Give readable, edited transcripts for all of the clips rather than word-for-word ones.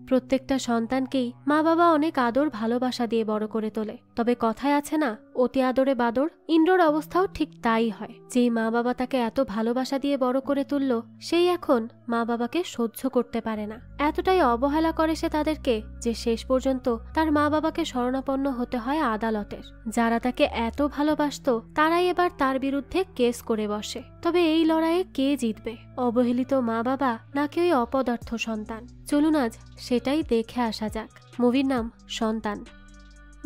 প্রত্যেকটা সন্তানকেই মা বাবা অনেক আদর ভালোবাসা দিয়ে বড় করে তোলে, তবে কথায় আছে না, অতি আদরে বাদর। ইন্দ্রর অবস্থাও ঠিক তাই হয়। যেই মা বাবা তাকে এত ভালোবাসা দিয়ে বড় করে তুলল, সেই এখন মা বাবাকে সহ্য করতে পারে না। এতটাই অবহেলা করে সে তাদেরকে যে শেষ পর্যন্ত তার মা বাবাকে শরণাপন্ন হতে হয় আদালতের। যারা তাকে এত ভালোবাসত তারাই এবার তার বিরুদ্ধে কেস করে বসে। তবে এই লড়াইয়ে কে জিতবে? অবহেলিত মা বাবা নাকি ওই অপদার্থ সন্তান? চলুন আজ সেটাই দেখে আসা যাক। মুভির নাম সন্তান।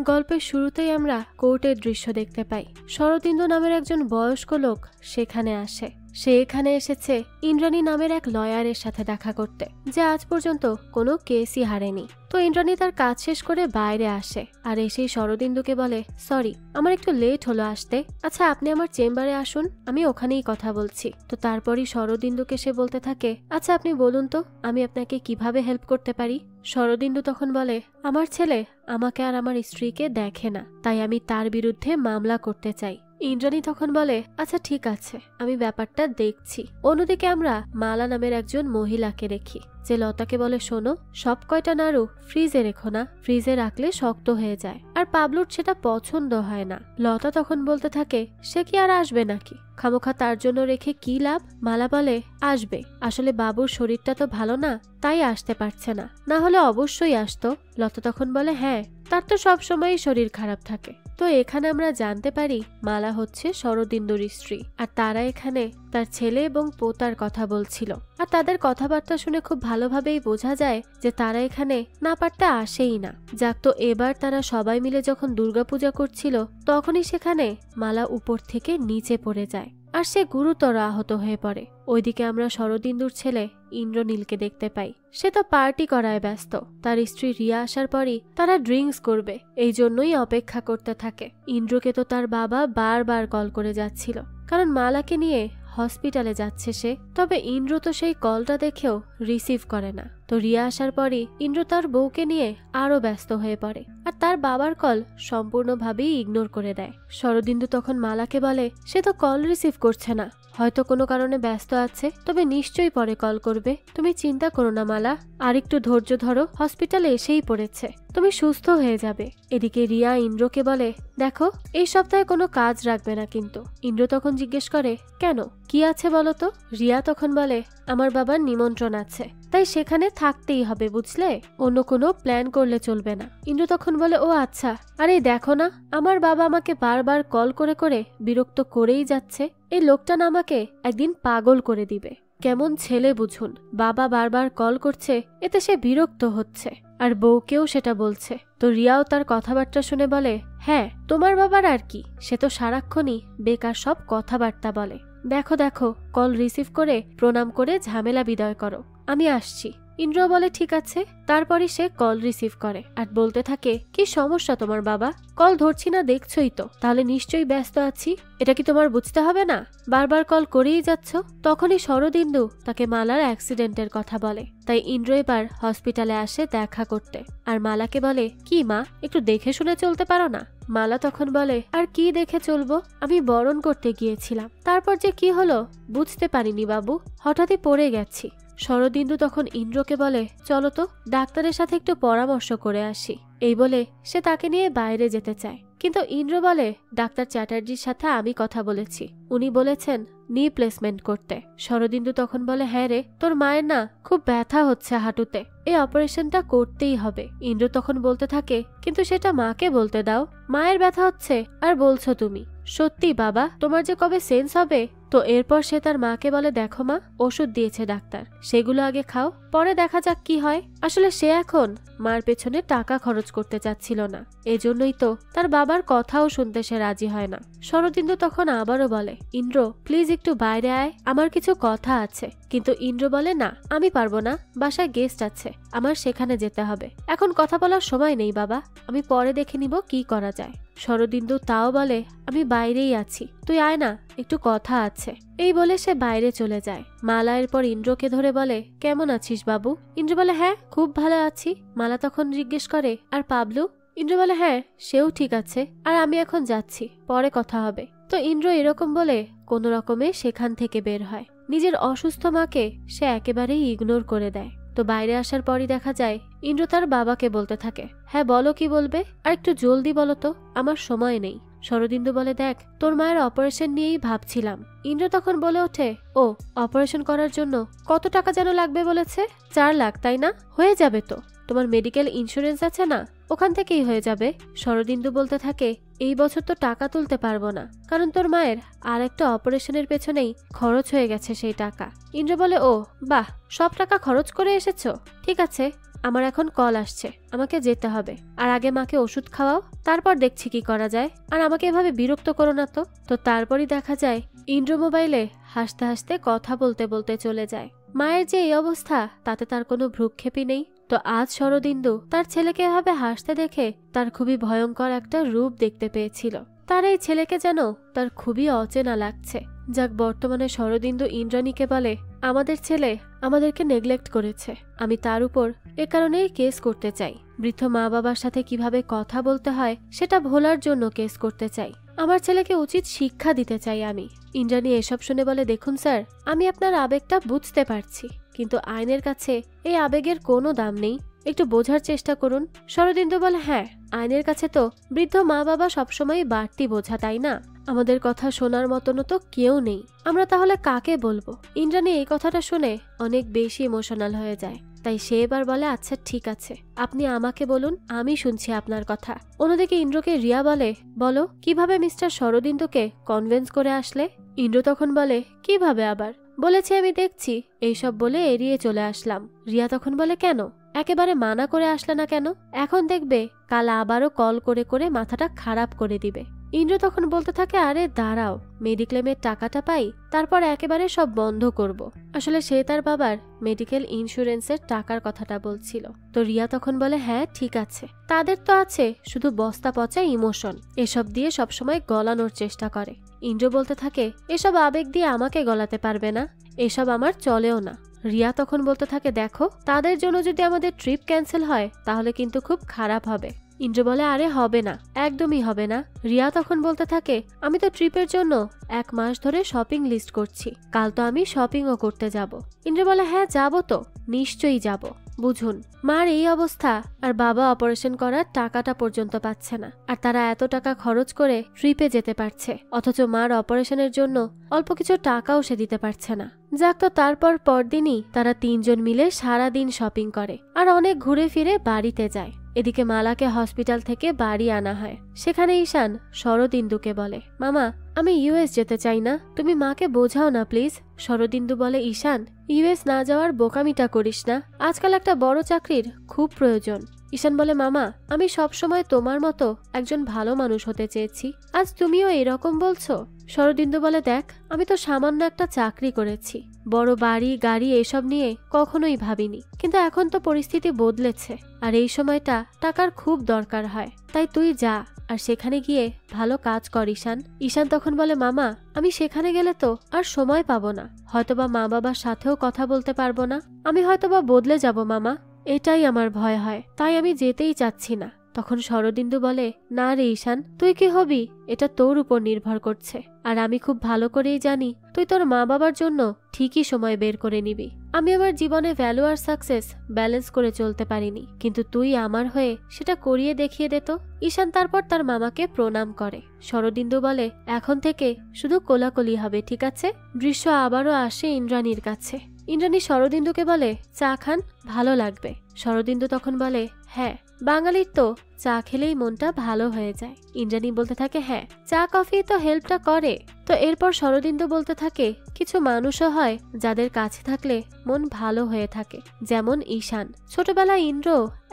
গল্পের শুরুতেই আমরা কোর্টের দৃশ্য দেখতে পাই। শরদিন্দু নামের একজন বয়স্ক লোক সেখানে আসে। সে এখানে এসেছে ইন্দ্রাণী নামের এক লয়ারের সাথে দেখা করতে, যে আজ পর্যন্ত কোনো কেসই হারেনি। তো ইন্দ্রাণী তার কাজ শেষ করে বাইরে আসে আর এসেই শরদিন্দুকে বলে, সরি আমার একটু লেট হলো আসতে, আচ্ছা আপনি আমার চেম্বারে আসুন, আমি ওখানেই কথা বলছি। তো তারপরই শরদিন্দুকে সে বলতে থাকে, আচ্ছা আপনি বলুন তো আমি আপনাকে কিভাবে হেল্প করতে পারি? শরদিন্দু তখন বলে, আমার ছেলে আমাকে আর আমার স্ত্রীকে দেখে না, তাই আমি তার বিরুদ্ধে মামলা করতে চাই। ইন্দ্রাণী তখন বলে, আচ্ছা ঠিক আছে, আমি ব্যাপারটা দেখছি। অন্যদিকে আমরা মালা নামের একজন মহিলাকে দেখি, যে লতাকে বলে, শোনো সব কয়টা নাড়ু ফ্রিজে রেখো না, ফ্রিজে রাখলে শক্ত হয়ে যায়। আর পাবলুর সেটা পছন্দ হয় না। লতা তখন বলতে থাকে, সে কি আর আসবে নাকি, খামোখা তার জন্য রেখে কি লাভ? মালা বলে, আসবে, আসলে বাবুর শরীরটা তো ভালো না, তাই আসতে পারছে না, না হলে অবশ্যই আসতো। লতা তখন বলে, হ্যাঁ তার তো সবসময়ই শরীর খারাপ থাকে। তো এখানে আমরা জানতে পারি মালা হচ্ছে শরদিন্দুর স্ত্রী, আর তারা এখানে তার ছেলে এবং পোতার কথা বলছিল। আর তাদের কথাবার্তা শুনে খুব ভালোভাবেই বোঝা যায় যে তারা এখানে না পারতে আসেই না। যাক, তো এবার তারা সবাই মিলে যখন দুর্গাপূজা করছিল তখনই সেখানে মালা উপর থেকে নিচে পড়ে যায় আর সে গুরুতর আহত হয়ে পড়ে। ওইদিকে আমরা শরদিন্দুর ছেলে ইন্দ্রনীলকে দেখতে পাই। সে তো পার্টি করায় ব্যস্ত। তার স্ত্রী রিয়া আসার পরই তারা ড্রিঙ্কস করবে, এই জন্যই অপেক্ষা করতে থাকে। ইন্দ্রকে তো তার বাবা বারবার কল করে যাচ্ছিল, কারণ মালাকে নিয়ে হসপিটালে যাচ্ছে সে। তবে ইন্দ্র তো সেই কলটা দেখেও রিসিভ করে না। তো রিয়া আসার পরই ইন্দ্র তার বউকে নিয়ে আরো ব্যস্ত হয়ে পড়ে আর তার বাবার কল সম্পূর্ণভাবেই ইগনোর করে দেয়। শরদিন্দু তখন মালাকে বলে, সে তো কল রিসিভ করছে না, হয়তো কোনো কারণে ব্যস্ত আছে, তবে নিশ্চয়ই পরে কল করবে, তুমি চিন্তা করো না মালা, আর একটু ধৈর্য ধরো, হসপিটালে এসেই পড়েছে, তুমি সুস্থ হয়ে যাবে। এদিকে রিয়া ইন্দ্রকে বলে, দেখো এই সপ্তাহে কোনো কাজ রাখবে না কিন্তু। ইন্দ্র তখন জিজ্ঞেস করে, কেন, কি আছে বলো তো? রিয়া তখন বলে, আমার বাবার নিমন্ত্রণ আছে, তাই সেখানে থাকতেই হবে, বুঝলে, অন্য কোনো প্ল্যান করলে চলবে না। ইন্দ্র তখন বলে, ও আচ্ছা, আরে দেখো না আমার বাবা আমাকে বারবার কল করে করে বিরক্ত করেই যাচ্ছে, এই লোকটা না আমাকে একদিন পাগল করে দিবে। কেমন ছেলে বুঝুন, বাবা বারবার কল করছে, এতে সে বিরক্ত হচ্ছে আর বউকেও সেটা বলছে। তো রিয়াও তার কথাবার্তা শুনে বলে, হ্যাঁ তোমার বাবার আর কি, সে তো সারাক্ষণই বেকার সব কথাবার্তা বলে। দেখো দেখো, কল রিসিভ করে প্রণাম করে ঝামেলা বিদায় করো, আমি আসছি। ইন্দ্র বলে, ঠিক আছে। তারপরই সে কল রিসিভ করে আর বলতে থাকে, কি সমস্যা তোমার বাবা, কল ধরছি না দেখছই তো, তাহলে নিশ্চয়ই ব্যস্ত আছি, এটা কি তোমার বুঝতে হবে না, বারবার কল করেই যাচ্ছ। তখনই শরদিন্দু তাকে মালার অ্যাক্সিডেন্টের কথা বলে, তাই ইন্দ্র এবার হসপিটালে আসে দেখা করতে আর মালাকে বলে, কি মা একটু দেখে শুনে চলতে পারো না? মালা তখন বলে, আর কি দেখে চলবো, আমি বরণ করতে গিয়েছিলাম, তারপর যে কি হলো বুঝতে পারিনি বাবু, হঠাৎই পড়ে গেছি। শরদিন্দু তখন ইন্দ্রকে বলে, চলো তো ডাক্তারের সাথে একটু পরামর্শ করে আসি। এই বলে সে তাকে নিয়ে বাইরে যেতে চায়, কিন্তু ইন্দ্র বলে, ডাক্তার চ্যাটার্জির সাথে আমি কথা বলেছি, উনি বলেছেন নি প্লেসমেন্ট করতে। শরদিন্দু তখন বলে, হ্যাঁ রে, তোর মায়ের না খুব ব্যথা হচ্ছে হাঁটুতে, এই অপারেশনটা করতেই হবে। ইন্দ্র তখন বলতে থাকে, কিন্তু সেটা মাকে বলতে দাও, মায়ের ব্যথা হচ্ছে আর বলছো তুমি, সত্যি বাবা তোমার যে কবে সেন্স হবে। তো এরপর সে তার মাকে বলে, দেখো মা, ওষুধ দিয়েছে ডাক্তার, সেগুলো আগে খাও, পরে দেখা যাক কি হয়। আসলে সে এখন মার পেছনে টাকা খরচ করতে চাচ্ছিল না, এজন্যই তো তার বাবার কথাও শুনতে সে রাজি হয় না। শরদিন্দু তখন আবারও বলে, ইন্দ্র প্লিজ একটু বাইরে আয়, আমার কিছু কথা আছে। কিন্তু ইন্দ্র বলে, না আমি পারবো না, বাসায় গেস্ট আছে, আমার সেখানে যেতে হবে, এখন কথা বলার সময় নেই বাবা, আমি পরে দেখে নিব কি করা যায়। শরদিন্দু তাও বলে, আমি বাইরেই আছি, তুই আয় না, একটু কথা আছে। এই বলে সে বাইরে চলে যায়। মালা এরপর ইন্দ্রকে ধরে বলে, কেমন আছিস বাবু? ইন্দ্র বলে, হ্যাঁ খুব ভালো আছি। মালা তখন জিজ্ঞেস করে, আর পাবলু? ইন্দ্র বলে, হ্যাঁ সেও ঠিক আছে, আর আমি এখন যাচ্ছি, পরে কথা হবে। তো ইন্দ্র এরকম বলে কোনো রকমে সেখান থেকে বের হয়। নিজের অসুস্থ মাকে সে একেবারেই ইগনোর করে দেয়। তো বাইরে আসার পরই দেখা যায় ইন্দ্র তার বাবাকে বলতে থাকে, হ্যাঁ বলো কি বলবে, আর একটু জলদি বলো তো, আমার সময় নেই। শরদিন্দু বলে, দেখ তোর মায়ের অপারেশন নিয়েই ভাবছিলাম। ইন্দ্র তখন বলে ওঠে, ও অপারেশন করার জন্য কত টাকা যেন লাগবে বলেছে? 4 লাখ, তাই না? হয়ে যাবে তো, তোমার মেডিকেল ইন্স্যুরেন্স আছে না, ওখান থেকেই হয়ে যাবে। শরদিন্দু বলতে থাকে, এই বছর তো টাকা তুলতে পারবো না, কারণ তোর মায়ের আর একটা অপারেশনের পেছনেই খরচ হয়ে গেছে সেই টাকা। ইন্দ্র বলে, ও বাহ, সব টাকা খরচ করে এসেছো, ঠিক আছে, আমার এখন কল আসছে, আমাকে যেতে হবে। আর আগে মাকে ওষুধ খাওয়াও, তারপর দেখছি কি করা যায়। আর আমাকে এভাবে বিরক্ত করো না তো। তো তারপরই দেখা যায় ইন্দ্র মোবাইলে হাসতে হাসতে কথা বলতে বলতে চলে যায়। মায়ের যে এই অবস্থা, তাতে তার কোনো ভ্রুক্ষেপই নেই। তো আজ শরদিন্দু তার ছেলেকে এভাবে হাসতে দেখে তার খুবই ভয়ঙ্কর একটা রূপ দেখতে পেয়েছিল। তার এই ছেলেকে যেন তার খুবই অচেনা লাগছে। যাক, বর্তমানে শরদিন্দু ইন্দ্রাণীকে বলে, আমাদের ছেলে আমাদেরকে নেগলেক্ট করেছে, আমি তার উপর এ কারণেই কেস করতে চাই। বৃদ্ধ মা বাবার সাথে কিভাবে কথা বলতে হয় সেটা ভোলার জন্য কেস করতে চাই। আমার ছেলেকে উচিত শিক্ষা দিতে চাই আমি। ইন্দ্রাণী এসব শুনে বলে, দেখুন স্যার, আমি আপনার আবেগটা বুঝতে পারছি, কিন্তু আইনের কাছে এই আবেগের কোনো দাম নেই, একটু বোঝার চেষ্টা করুন। শরদিন্দু বলে, হ্যাঁ, আইনের কাছে তো বৃদ্ধ মা বাবা সবসময় বাড়তি বোঝা, তাই না? আমাদের কথা শোনার মতনও তো কেউ নেই, আমরা তাহলে কাকে বলবো? ইন্দ্রাণী এই কথাটা শুনে অনেক বেশি ইমোশনাল হয়ে যায়। তাই সে এবার বলে, আচ্ছা ঠিক আছে, আপনি আমাকে বলুন, আমি শুনছি আপনার কথা। অন্যদিকে ইন্দ্রকে রিয়া বলে, বলো কিভাবে মিস্টার শরদিন্দুকে কনভিন্স করে আসলে? ইন্দ্র তখন বলে, কিভাবে আবার? বলেছি আমি দেখছি, এইসব বলে এড়িয়ে চলে আসলাম। রিয়া তখন বলে, কেন একেবারে মানা করে আসলে না কেন? এখন দেখবে কাল আবারও কল করে করে মাথাটা খারাপ করে দিবে। ইন্দ্র তখন বলতে থাকে, আরে দাঁড়াও, মেডিক্লেমের টাকাটা পাই, তারপর একেবারে সব বন্ধ করব। আসলে সে তার বাবার মেডিকেল ইন্স্যুরেন্সের টাকার কথাটা বলছিল। তো রিয়া তখন বলে, হ্যাঁ ঠিক আছে, তাদের তো আছে শুধু বস্তা পচা ইমোশন, এসব দিয়ে সবসময় গলানোর চেষ্টা করে। ইন্দ্র বলতে থাকে, এসব আবেগ দিয়ে আমাকে গলাতে পারবে না, এসব আমার চলেও না। রিয়া তখন বলতে থাকে, দেখো তাদের জন্য যদি আমাদের ট্রিপ ক্যান্সেল হয় তাহলে কিন্তু খুব খারাপ হবে। ইন্দ্র বলে, আরে হবে না, একদমই হবে না। রিয়া তখন বলতে থাকে, আমি তো ট্রিপের জন্য 1 মাস ধরে শপিং লিস্ট করছি, কাল তো আমি শপিংও করতে যাব। ইন্দ্র বলে, হ্যাঁ যাবো তো, নিশ্চয়ই যাব। বুঝুন, মার এই অবস্থা, আর বাবা অপারেশন করার টাকাটা পর্যন্ত পাচ্ছে না, আর তারা এত টাকা খরচ করে ট্রিপে যেতে পারছে, অথচ মার অপারেশনের জন্য অল্প কিছু টাকাও সে দিতে পারছে না। যাক, তো তারপর পরদিনই তারা 3 জন মিলে সারাদিন শপিং করে আর অনেক ঘুরে ফিরে বাড়িতে যায়। এদিকে মালাকে হসপিটাল থেকে বাড়ি আনা হয়। সেখানে ঈশান শরদিন্দুকে বলে, মামা আমি ইউএস যেতে চাই না, তুমি মাকে বোঝাও না প্লিজ। শরদিন্দু বলে, ঈশান ইউএস না যাওয়ার বোকামিটা করিস না, আজকাল একটা বড় চাকরির খুব প্রয়োজন। ঈশান বলে, মামা আমি সব সময় তোমার মতো একজন ভালো মানুষ হতে চেয়েছি, আজ তুমিও এরকম বলছো? শরদিন্দু বলে, দেখ আমি তো সামান্য একটা চাকরি করেছি, বড় বাড়ি গাড়ি এসব নিয়ে কখনোই ভাবিনি, কিন্তু এখন তো পরিস্থিতি বদলেছে, আর এই সময়টা টাকার খুব দরকার হয়, তাই তুই যা আর সেখানে গিয়ে ভালো কাজ কর ঈশান। ঈশান তখন বলে, মামা আমি সেখানে গেলে তো আর সময় পাবো না, হয়তোবা মা বাবার সাথেও কথা বলতে পারবো না, আমি হয়তোবা বদলে যাব মামা, এটাই আমার ভয় হয়, তাই আমি যেতেই চাচ্ছি না। তখন শরদিন্দু বলে, না রে ঈশান, তুই কি হবি এটা তোর উপর নির্ভর করছে, আর আমি খুব ভালো করেই জানি তুই তোর মা বাবার জন্য ঠিকই সময় বের করে নিবি। আমি আমার জীবনে ভ্যালু আর সাকসেস ব্যালেন্স করে চলতে পারিনি, কিন্তু তুই আমার হয়ে সেটা করিয়ে দেখিয়ে দে তো। ঈশান তারপর তার মামাকে প্রণাম করে। শরদিন্দু বলে, এখন থেকে শুধু কোলাকুলি হবে, ঠিক আছে? দৃশ্য আবারও আসে ইন্দ্রাণীর কাছে। ইন্দ্রাণী শরদিন্দুকে বলে, চা খান, ভালো লাগবে। শরদিন্দু তখন বলে, হ্যাঁ, বাঙালির তো চা খেলেই মনটা ভালো হয়ে যায়। ইন্দ্রাণী বলতে থাকে, হ্যাঁ চা কফি তো হেল্পটা করে। তো এরপর শরদিন্দু বলতে থাকে, কিছু মানুষও হয় যাদের কাছে থাকলে মন ভালো হয়ে থাকে, যেমন ঈশান। ছোটবেলায় ইন্দ্র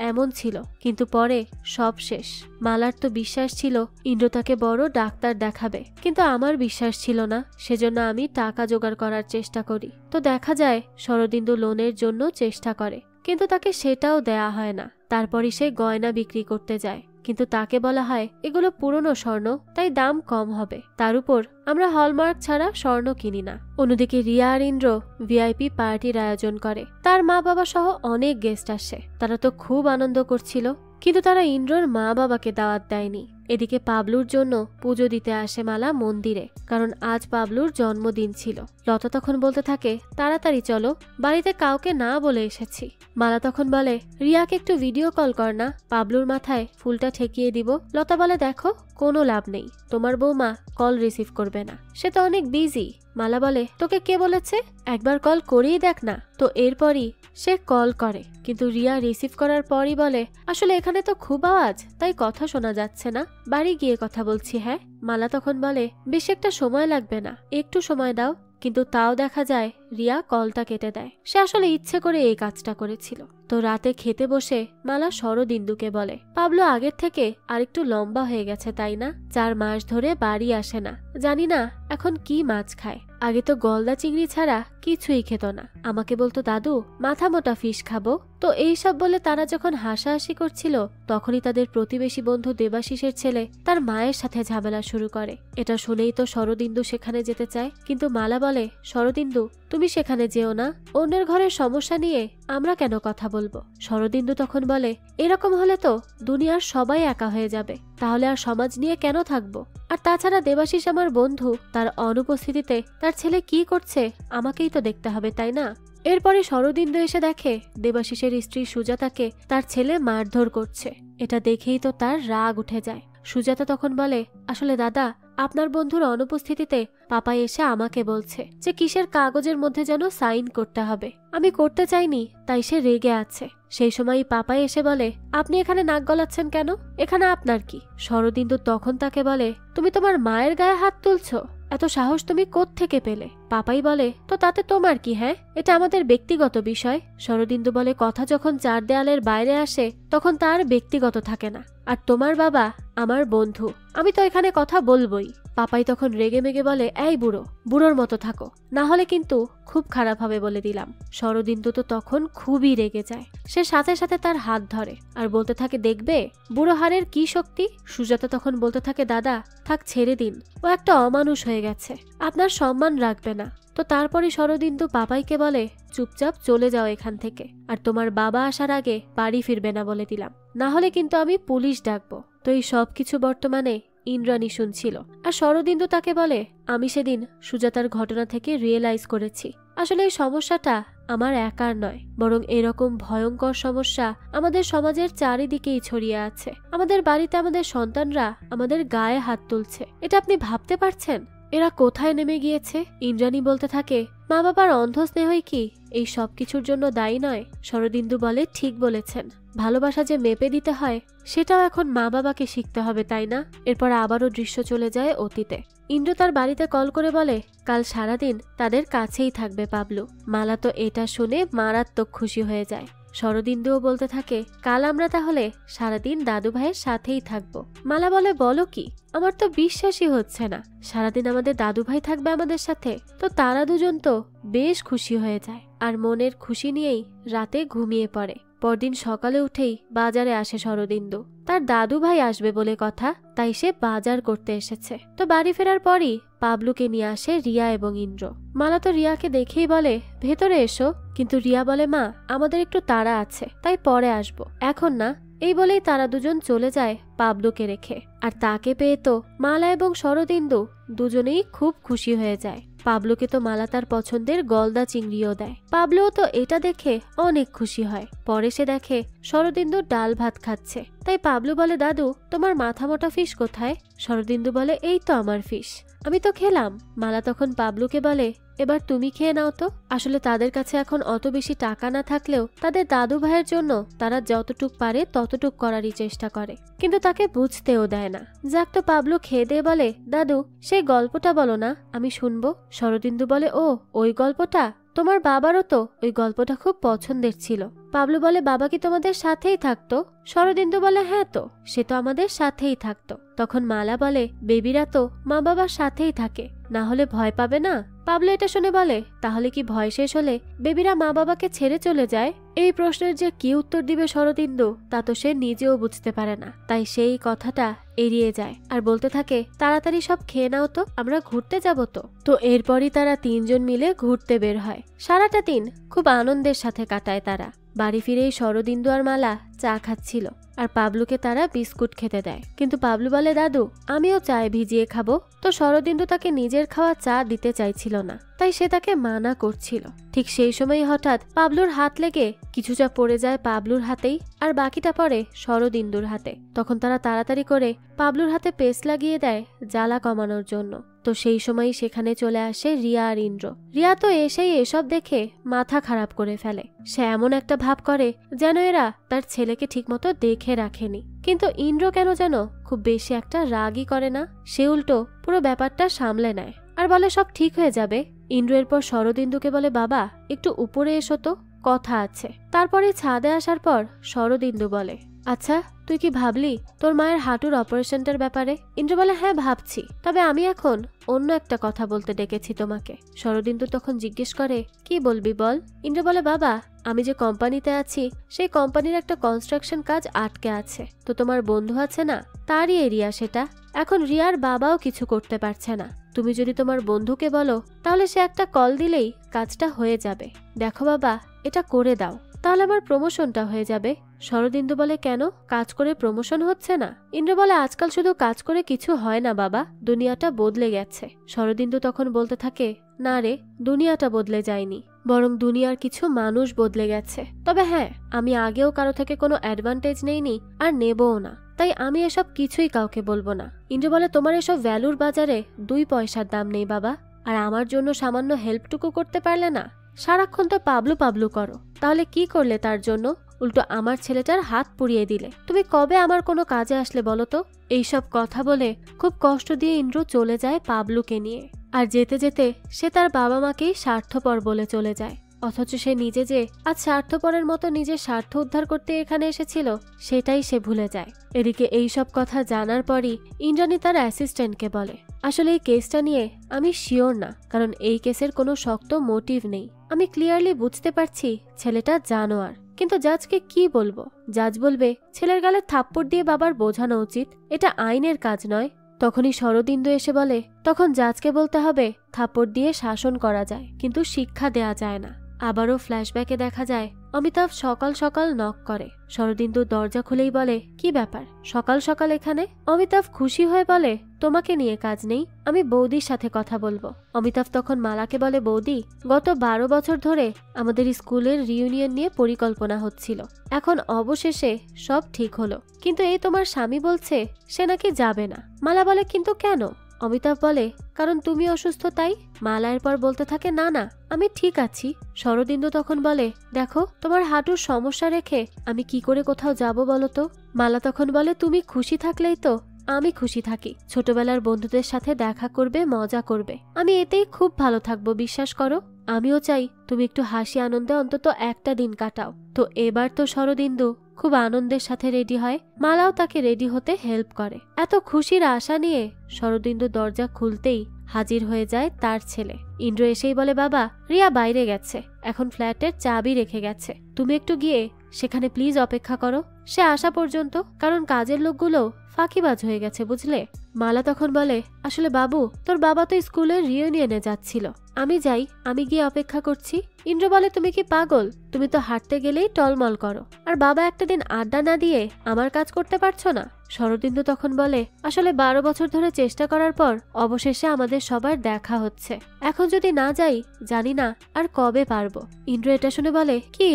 এমন ছিল, কিন্তু পরে সব শেষ। মালার তো বিশ্বাস ছিল ইন্দ্র তাকে বড় ডাক্তার দেখাবে, কিন্তু আমার বিশ্বাস ছিল না, সেজন্য আমি টাকা জোগাড় করার চেষ্টা করি। তো দেখা যায় শরদিন্দু লোনের জন্য চেষ্টা করে, কিন্তু তাকে সেটাও দেয়া হয় না। তারপরই সে গয়না বিক্রি করতে যায়, কিন্তু তাকে বলা হয় এগুলো পুরনো স্বর্ণ, তাই দাম কম হবে। তার উপর আমরা হলমার্ক ছাড়া স্বর্ণ কিনি না। অন্যদিকে রিয়া আর ইন্দ্র ভিআইপি পার্টির আয়োজন করে। তার মা বাবা সহ অনেক গেস্ট আসে। তারা তো খুব আনন্দ করছিল, কিন্তু তারা ইন্দ্রর মা বাবাকে দাওয়াত দেয়নি। এদিকে পাবলুর জন্য পুজো দিতে আসে মালা মন্দিরে, কারণ আজ পাবলুর জন্মদিন ছিল। লতা তখন বলতে থাকে, তাড়াতাড়ি চলো, বাড়িতে কাউকে না বলে এসেছি। মালা তখন বলে, রিয়াকে একটু ভিডিও কল কর না, পাবলুর মাথায় ফুলটা ঠেকিয়ে দিব। লতা বলে, দেখো কোনো লাভ নেই, তোমার বৌমা কল রিসিভ করবে না, সে তো অনেক বিজি। মালা বলে, তোকে কে বলেছে, একবার কল করেই দেখ না। তো এরপরই সে কল করে, কিন্তু রিয়া রিসিভ করার পরই বলে, আসলে এখানে তো খুব আওয়াজ, তাই কথা শোনা যাচ্ছে না, বাড়ি গিয়ে কথা বলছি। হ্যাঁ। মালা তখন বলে, বেশি একটা সময় লাগবে না, একটু সময় দাও। কিন্তু তাও দেখা যায় রিয়া কলটা কেটে দেয়। সে আসলে ইচ্ছে করে এই কাজটা করেছিল। তো রাতে খেতে বসে মালা শরদিন্দুকে বলে, পাবলু আগের থেকে আরেকটু লম্বা হয়ে গেছে, তাই না? 4 মাস ধরে বাড়ি আসে না, জানি না এখন কি মাছ খায়। আগে তো গলদা চিংড়ি ছাড়া কিছুই খেত না। আমাকে বলতো, দাদু মাথা মোটা ফিশ খাবো। তো এইসব বলে তারা যখন হাসাহাসি করছিল, তখনই তাদের প্রতিবেশী বন্ধু দেবাশিসের ছেলে তার মায়ের সাথে ঝামেলা শুরু করে। এটা শুনেই তো শরদিন্দু সেখানে যেতে চায়, কিন্তু মালা বলে, শরদিন্দু তুমি সেখানে যেও না, অন্যের ঘরের সমস্যা নিয়ে আমরা কেন কথা বলবো। শরদিন্দু তখন বলে, এরকম হলে তো দুনিয়ার সবাই একা হয়ে যাবে, তাহলে আর সমাজ নিয়ে কেন থাকবো? আর তাছাড়া দেবাশিস আমার বন্ধু, তার অনুপস্থিতিতে তার ছেলে কি করছে আমাকেই তো দেখতে হবে, তাই না? এরপরে শরদিন্দু এসে দেখে দেবাশিসের স্ত্রী সুজাতাকে তার ছেলে মারধর করছে। এটা দেখেই তো তার রাগ উঠে যায়। সুজাতা তখন বলে, আসলে দাদা, আপনার বন্ধুর অনুপস্থিতিতে পাপা এসে আমাকে বলছে যে কিসের কাগজের মধ্যে যেন সাইন করতে হবে। আমি করতে চাইনি, তাই সে রেগে আছে। সেই সময় পাপা এসে বলে, আপনি এখানে নাক গলাচ্ছেন কেন, এখানে আপনার কি? শরদিন্দু তখন তাকে বলে, তুমি তোমার মায়ের গায়ে হাত তুলছো, এত সাহস তুমি কোত্থেকে পেলে? পাপাই বলে, তো তাতে তোমার কি? হ্যাঁ, এটা আমাদের ব্যক্তিগত বিষয়। শরদিন্দু বলে, কথা যখন 4 দেয়ালের বাইরে আসে তখন তার ব্যক্তিগত থাকে না। আর তোমার বাবা আমার বন্ধু, আমি তো এখানে কথা বলবোই। পাপাই তখন রেগে মেগে বলে, এই বুড়ো, বুড়োর মতো থাকো, না হলে কিন্তু খুব খারাপ হবে বলে দিলাম। শরদিন্দু তো তখন খুবই রেগে যায়। সে সাথে সাথে তার হাত ধরে আর বলতে থাকে, দেখবে বুড়ো হাড়ের কি শক্তি। সুজাতা তখন বলতে থাকে, দাদা থাক, ছেড়ে দিন, ও একটা অমানুষ হয়ে গেছে, আপনার সম্মান রাখবে না। তো তারপরে শরদিন্দু পাপাইকে বলে, চুপচাপ চলে যাও এখান থেকে, আর তোমার বাবা আসার আগে বাড়ি ফিরবে না বলে দিলাম, না হলে কিন্তু আমি পুলিশ ডাকবো। তো এই সব কিছু বর্তমানে ইন্দ্রাণী শুনছিল। আর শরদিন্দু তাকে বলে, আমি সেদিন সুজাতার ঘটনা থেকে রিয়েলাইজ করেছি, আসলে এই সমস্যাটা আমার একার নয়, বরং এরকম ভয়ঙ্কর সমস্যা আমাদের সমাজের চারিদিকেই ছড়িয়ে আছে। আমাদের বাড়িতে আমাদের সন্তানরা আমাদের গায়ে হাত তুলছে, এটা আপনি ভাবতে পারছেন? এরা কোথায় নেমে গিয়েছে? ইন্দ্রাণী বলতে থাকে, মা বাবার অন্ধ স্নেহই কি এই সব কিছুর জন্য দায়ী নয়? শরদিন্দু বলে, ঠিক বলেছেন, ভালোবাসা যে মেপে দিতে হয় সেটাও এখন মা বাবাকে শিখতে হবে, তাই না? এরপর আবারও দৃশ্য চলে যায় অতীতে। ইন্দ্র তার বাড়িতে কল করে বলে, কাল সারাদিন তাদের কাছেই থাকবে পাবলু। মালা তো এটা শুনে মারাত্মক খুশি হয়ে যায়। শরদিন্দুও বলতে থাকে, কাল আমরা তাহলে সারাদিন দাদু ভাইয়ের সাথেই থাকবো। মালা বলে, বলো কি, আমার তো বিশ্বাসই হচ্ছে না, সারাদিন আমাদের দাদু ভাই থাকবে আমাদের সাথে। তো তারা দুজন তো বেশ খুশি হয়ে যায়, আর মনের খুশি নিয়েই রাতে ঘুমিয়ে পড়ে। পরদিন সকালে উঠেই বাজারে আসে শরদিন্দু। তার দাদু ভাই আসবে বলে কথা, তাই সে বাজার করতে এসেছে। তো বাড়ি ফেরার পরই পাবলুকে নিয়ে আসে রিয়া এবং ইন্দ্র। মালা তো রিয়াকে দেখেই বলে, ভেতরে এসো। কিন্তু রিয়া বলে, মা আমাদের একটু তাড়া আছে, তাই পরে আসবো, এখন না। এই বলেই তারা দুজন চলে যায় পাবলুকে রেখে। আর তাকে পেয়ে তো মালা এবং শরদিন্দু দুজনেই খুব খুশি হয়ে যায়। পাবলুকে তো মালা তার পছন্দের গলদা চিংড়িও দেয়। পাবলুও তো এটা দেখে অনেক খুশি হয়। পরে সে দেখে শরদিন্দু ডাল ভাত খাচ্ছে, তাই পাবলু বলে, দাদু তোমার মাথা মোটা ফিশ কোথায়? শরদিন্দু বলে, এই তো আমার ফিশ, আমি তো খেলাম। মালা তখন পাবলুকে বলে, এবার তুমি খেয়ে নাও তো। আসলে তাদের কাছে এখন অত বেশি টাকা না থাকলেও তাদের দাদু ভাইয়ের জন্য তারা যতটুক পারে ততটুক করারই চেষ্টা করে, কিন্তু তাকে বুঝতেও দেয় না। যাক, তো পাবলু খেয়ে দিয়ে বলে, দাদু সেই গল্পটা বলো না, আমি শুনবো। শরদিন্দু বলে, ও ওই গল্পটা, তোমার বাবারও তো ওই গল্পটা খুব পছন্দের ছিল। পাবলু বলে বাবা কি তোমাদের সাথেই থাকতো? শরদিন্দু বলে হ্যাঁ তো, সে তো আমাদের সাথেই থাকতো। তখন মালা বলে বেবিরা তো মা বাবার সাথেই থাকে, না হলে ভয় পাবে না? পাবলু এটা শুনে বলে তাহলে কি ভয় শেষ হলে বেবিরা মা বাবাকে ছেড়ে চলে যায়? এই প্রশ্নের যে কি উত্তর দিবে শরদিন্দু তা তো সে নিজেও বুঝতে পারে না, তাই সেই কথাটা এড়িয়ে যায় আর বলতে থাকে তাড়াতাড়ি সব খেয়ে নাও তো, আমরা ঘুরতে যাব তো। তো এরপরই তারা তিনজন মিলে ঘুরতে বের হয়। সারাটা দিন খুব আনন্দের সাথে কাটায় তারা। বাড়ি ফিরেই শরদিন্দু আর মালা চা খাচ্ছিল আর পাবলুকে তারা বিস্কুট খেতে দেয়, কিন্তু পাবলু বলে দাদু আমিও চায়ে ভিজিয়ে খাবো। তো শরদিন্দু তাকে নিজের খাওয়া চা দিতে চাইছিল না, তাই সে তাকে মানা করছিল। ঠিক সেই সময় হঠাৎ পাবলুর হাত লেগে কিছু চা পড়ে যায় পাবলুর হাতেই আর বাকিটা পড়ে শরদিন্দুর হাতে। তখন তারা তাড়াতাড়ি করে পাবলুর হাতে পেস্ট লাগিয়ে দেয় জ্বালা কমানোর জন্য। তো সেই সময় সেখানে চলে আসে রিয়া আর ইন্দ্র। রিয়া তো এসেই এসব দেখে মাথা খারাপ করে ফেলে। সে এমন একটা ভাব করে যেন এরা তার ছেলেকে ঠিকমতো দেখে রাখেনি। কিন্তু ইন্দ্র কেন যেন খুব বেশি একটা রাগই করে না, সে উল্টো পুরো ব্যাপারটা সামলে নেয় আর বলে সব ঠিক হয়ে যাবে। ইন্দ্র এরপর শরদিন্দুকে বলে বাবা একটু উপরে এসো তো, কথা আছে। তারপরে ছাদে আসার পর শরদিন্দু বলে আচ্ছা তুই কি ভাবলি তোর মায়ের হাঁটুর অপারেশনটার ব্যাপারে? ইন্দ্র বলে হ্যাঁ ভাবছি, তবে আমি এখন অন্য একটা কথা বলতে ডেকেছি তোমাকে। শরদিন্দু তখন জিজ্ঞেস করে কি বলবি বল। ইন্দ্র বলে বাবা আমি যে কোম্পানিতে আছি সেই কোম্পানির একটা কনস্ট্রাকশন কাজ আটকে আছে, তো তোমার বন্ধু আছে না তারই এরিয়া সেটা, এখন রিয়ার বাবাও কিছু করতে পারছে না। তুমি যদি তোমার বন্ধুকে বলো তাহলে সে একটা কল দিলেই কাজটা হয়ে যাবে। দেখো বাবা এটা করে দাও, তাহলে আমার প্রমোশনটা হয়ে যাবে। শরদিন্দু বলে কেন, কাজ করে প্রমোশন হচ্ছে না? ইন্দ্র বলে আজকাল শুধু কাজ করে কিছু হয় না বাবা, দুনিয়াটা বদলে গেছে। শরদিন্দু তখন বলতে থাকে না রে, দুনিয়াটা বদলে যায়নি, বরং দুনিয়ার কিছু মানুষ বদলে গেছে। তবে হ্যাঁ আমি আগেও কারো থেকে কোনো অ্যাডভান্টেজ নেইনি আর নেবও না, তাই আমি এসব কিছুই কাউকে বলবো না। ইন্দ্র বলে তোমার এসব ভ্যালুর বাজারে 2 পয়সার দাম নেই বাবা, আর আমার জন্য সামান্য হেল্পটুকু করতে পারলে না? সারাক্ষণ তো পাবলু পাবলু করো, তাহলে কি করলে তার জন্য? উল্টো আমার ছেলেটার হাত পুড়িয়ে দিলে। তুমি কবে আমার কোনো কাজে আসলে বলো তো? এইসব কথা বলে খুব কষ্ট দিয়ে ইন্দ্র চলে যায় পাবলুকে নিয়ে। আর যেতে যেতে সে তার বাবা মাকেই স্বার্থপর বলে চলে যায়, অথচ সে নিজে যে আজ স্বার্থপরের মতো নিজের স্বার্থ উদ্ধার করতে এখানে এসেছিল সেটাই সে ভুলে যায়। এদিকে এইসব কথা জানার পরই ইন্দ্রাণী তার অ্যাসিস্ট্যান্টকে বলে আসলে এই কেসটা নিয়ে আমি শিওর না, কারণ এই কেসের কোনো শক্ত মোটিভ নেই। আমি ক্লিয়ারলি বুঝতে পারছি ছেলেটা জানোয়ার, কিন্তু জাজকে কি বলবো? জাজ বলবে ছেলের গালে থাপ্পড় দিয়ে বাবার বোঝানো উচিত, এটা আইনের কাজ নয়। তখনই শরদিন্দু এসে বলে তখন জাজকে বলতে হবে থাপ্পড় দিয়ে শাসন করা যায় কিন্তু শিক্ষা দেয়া যায় না। আবারও ফ্ল্যাশব্যাকে দেখা যায় অমিতাভ সকাল সকাল নক করে। শরদিন্দু দরজা খুলেই বলে কি ব্যাপার সকাল সকাল এখানে? অমিতাভ খুশি হয়ে বলে তোমাকে নিয়ে কাজ নেই, আমি বৌদির সাথে কথা বলবো। অমিতাভ তখন মালাকে বলে বৌদি গত 12 বছর ধরে আমাদের স্কুলের রিইউনিয়ন নিয়ে পরিকল্পনা হচ্ছিল, এখন অবশেষে সব ঠিক হলো, কিন্তু এই তোমার স্বামী বলছে সে নাকি যাবে না। মালা বলে কিন্তু কেন? অমিতাভ বলে কারণ তুমি অসুস্থ তাই। মালা এরপর বলতে থাকে না না আমি ঠিক আছি। শরদিন্দু তখন বলে দেখো তোমার হাঁটুর সমস্যা রেখে আমি কি করে কোথাও যাব বলো তো? মালা তখন বলে তুমি খুশি থাকলেই তো আমি খুশি থাকি, ছোটবেলার বন্ধুদের সাথে দেখা করবে, মজা করবে, আমি এতেই খুব ভালো থাকবো, বিশ্বাস করো। আমিও চাই তুমি একটু হাসি আনন্দে অন্তত একটা দিন কাটাও। তো এবার তো শরদিন্দু খুব আনন্দের সাথে রেডি হয়, মালাও তাকে রেডি হতে হেল্প করে। এত খুশির আশা নিয়ে শরদিন্দু দরজা খুলতেই হাজির হয়ে যায় তার ছেলে। ইন্দ্র এসেই বলে বাবা রিয়া বাইরে গেছে, এখন ফ্ল্যাটের চাবি রেখে গেছে, তুমি একটু গিয়ে সেখানে প্লিজ অপেক্ষা করো সে আসা পর্যন্ত, কারণ কাজের লোকগুলো ফাঁকিবাজ হয়ে গেছে বুঝলে। মালা তখন বলে আসলে বাবু তোর বাবা তো স্কুলের রিইউনিয়নে যাচ্ছিল, আমি যাই, আমি গিয়ে অপেক্ষা করছি। ইন্দ্র বলে তুমি কি পাগল, তুমি তো হাঁটতে গেলেই টলমল করো, আর বাবা একটা দিন আড্ডা না দিয়ে আমার কাজ করতে পারছো না? শরদিন্দু তখন বলে আসলে 12 বছর ধরে চেষ্টা করার পর অবশেষে আমাদের সবার দেখা হচ্ছে, এখন যদি না যাই জানি না আর কবে পারবো। ইন্দ্র এটা শুনে বলে কি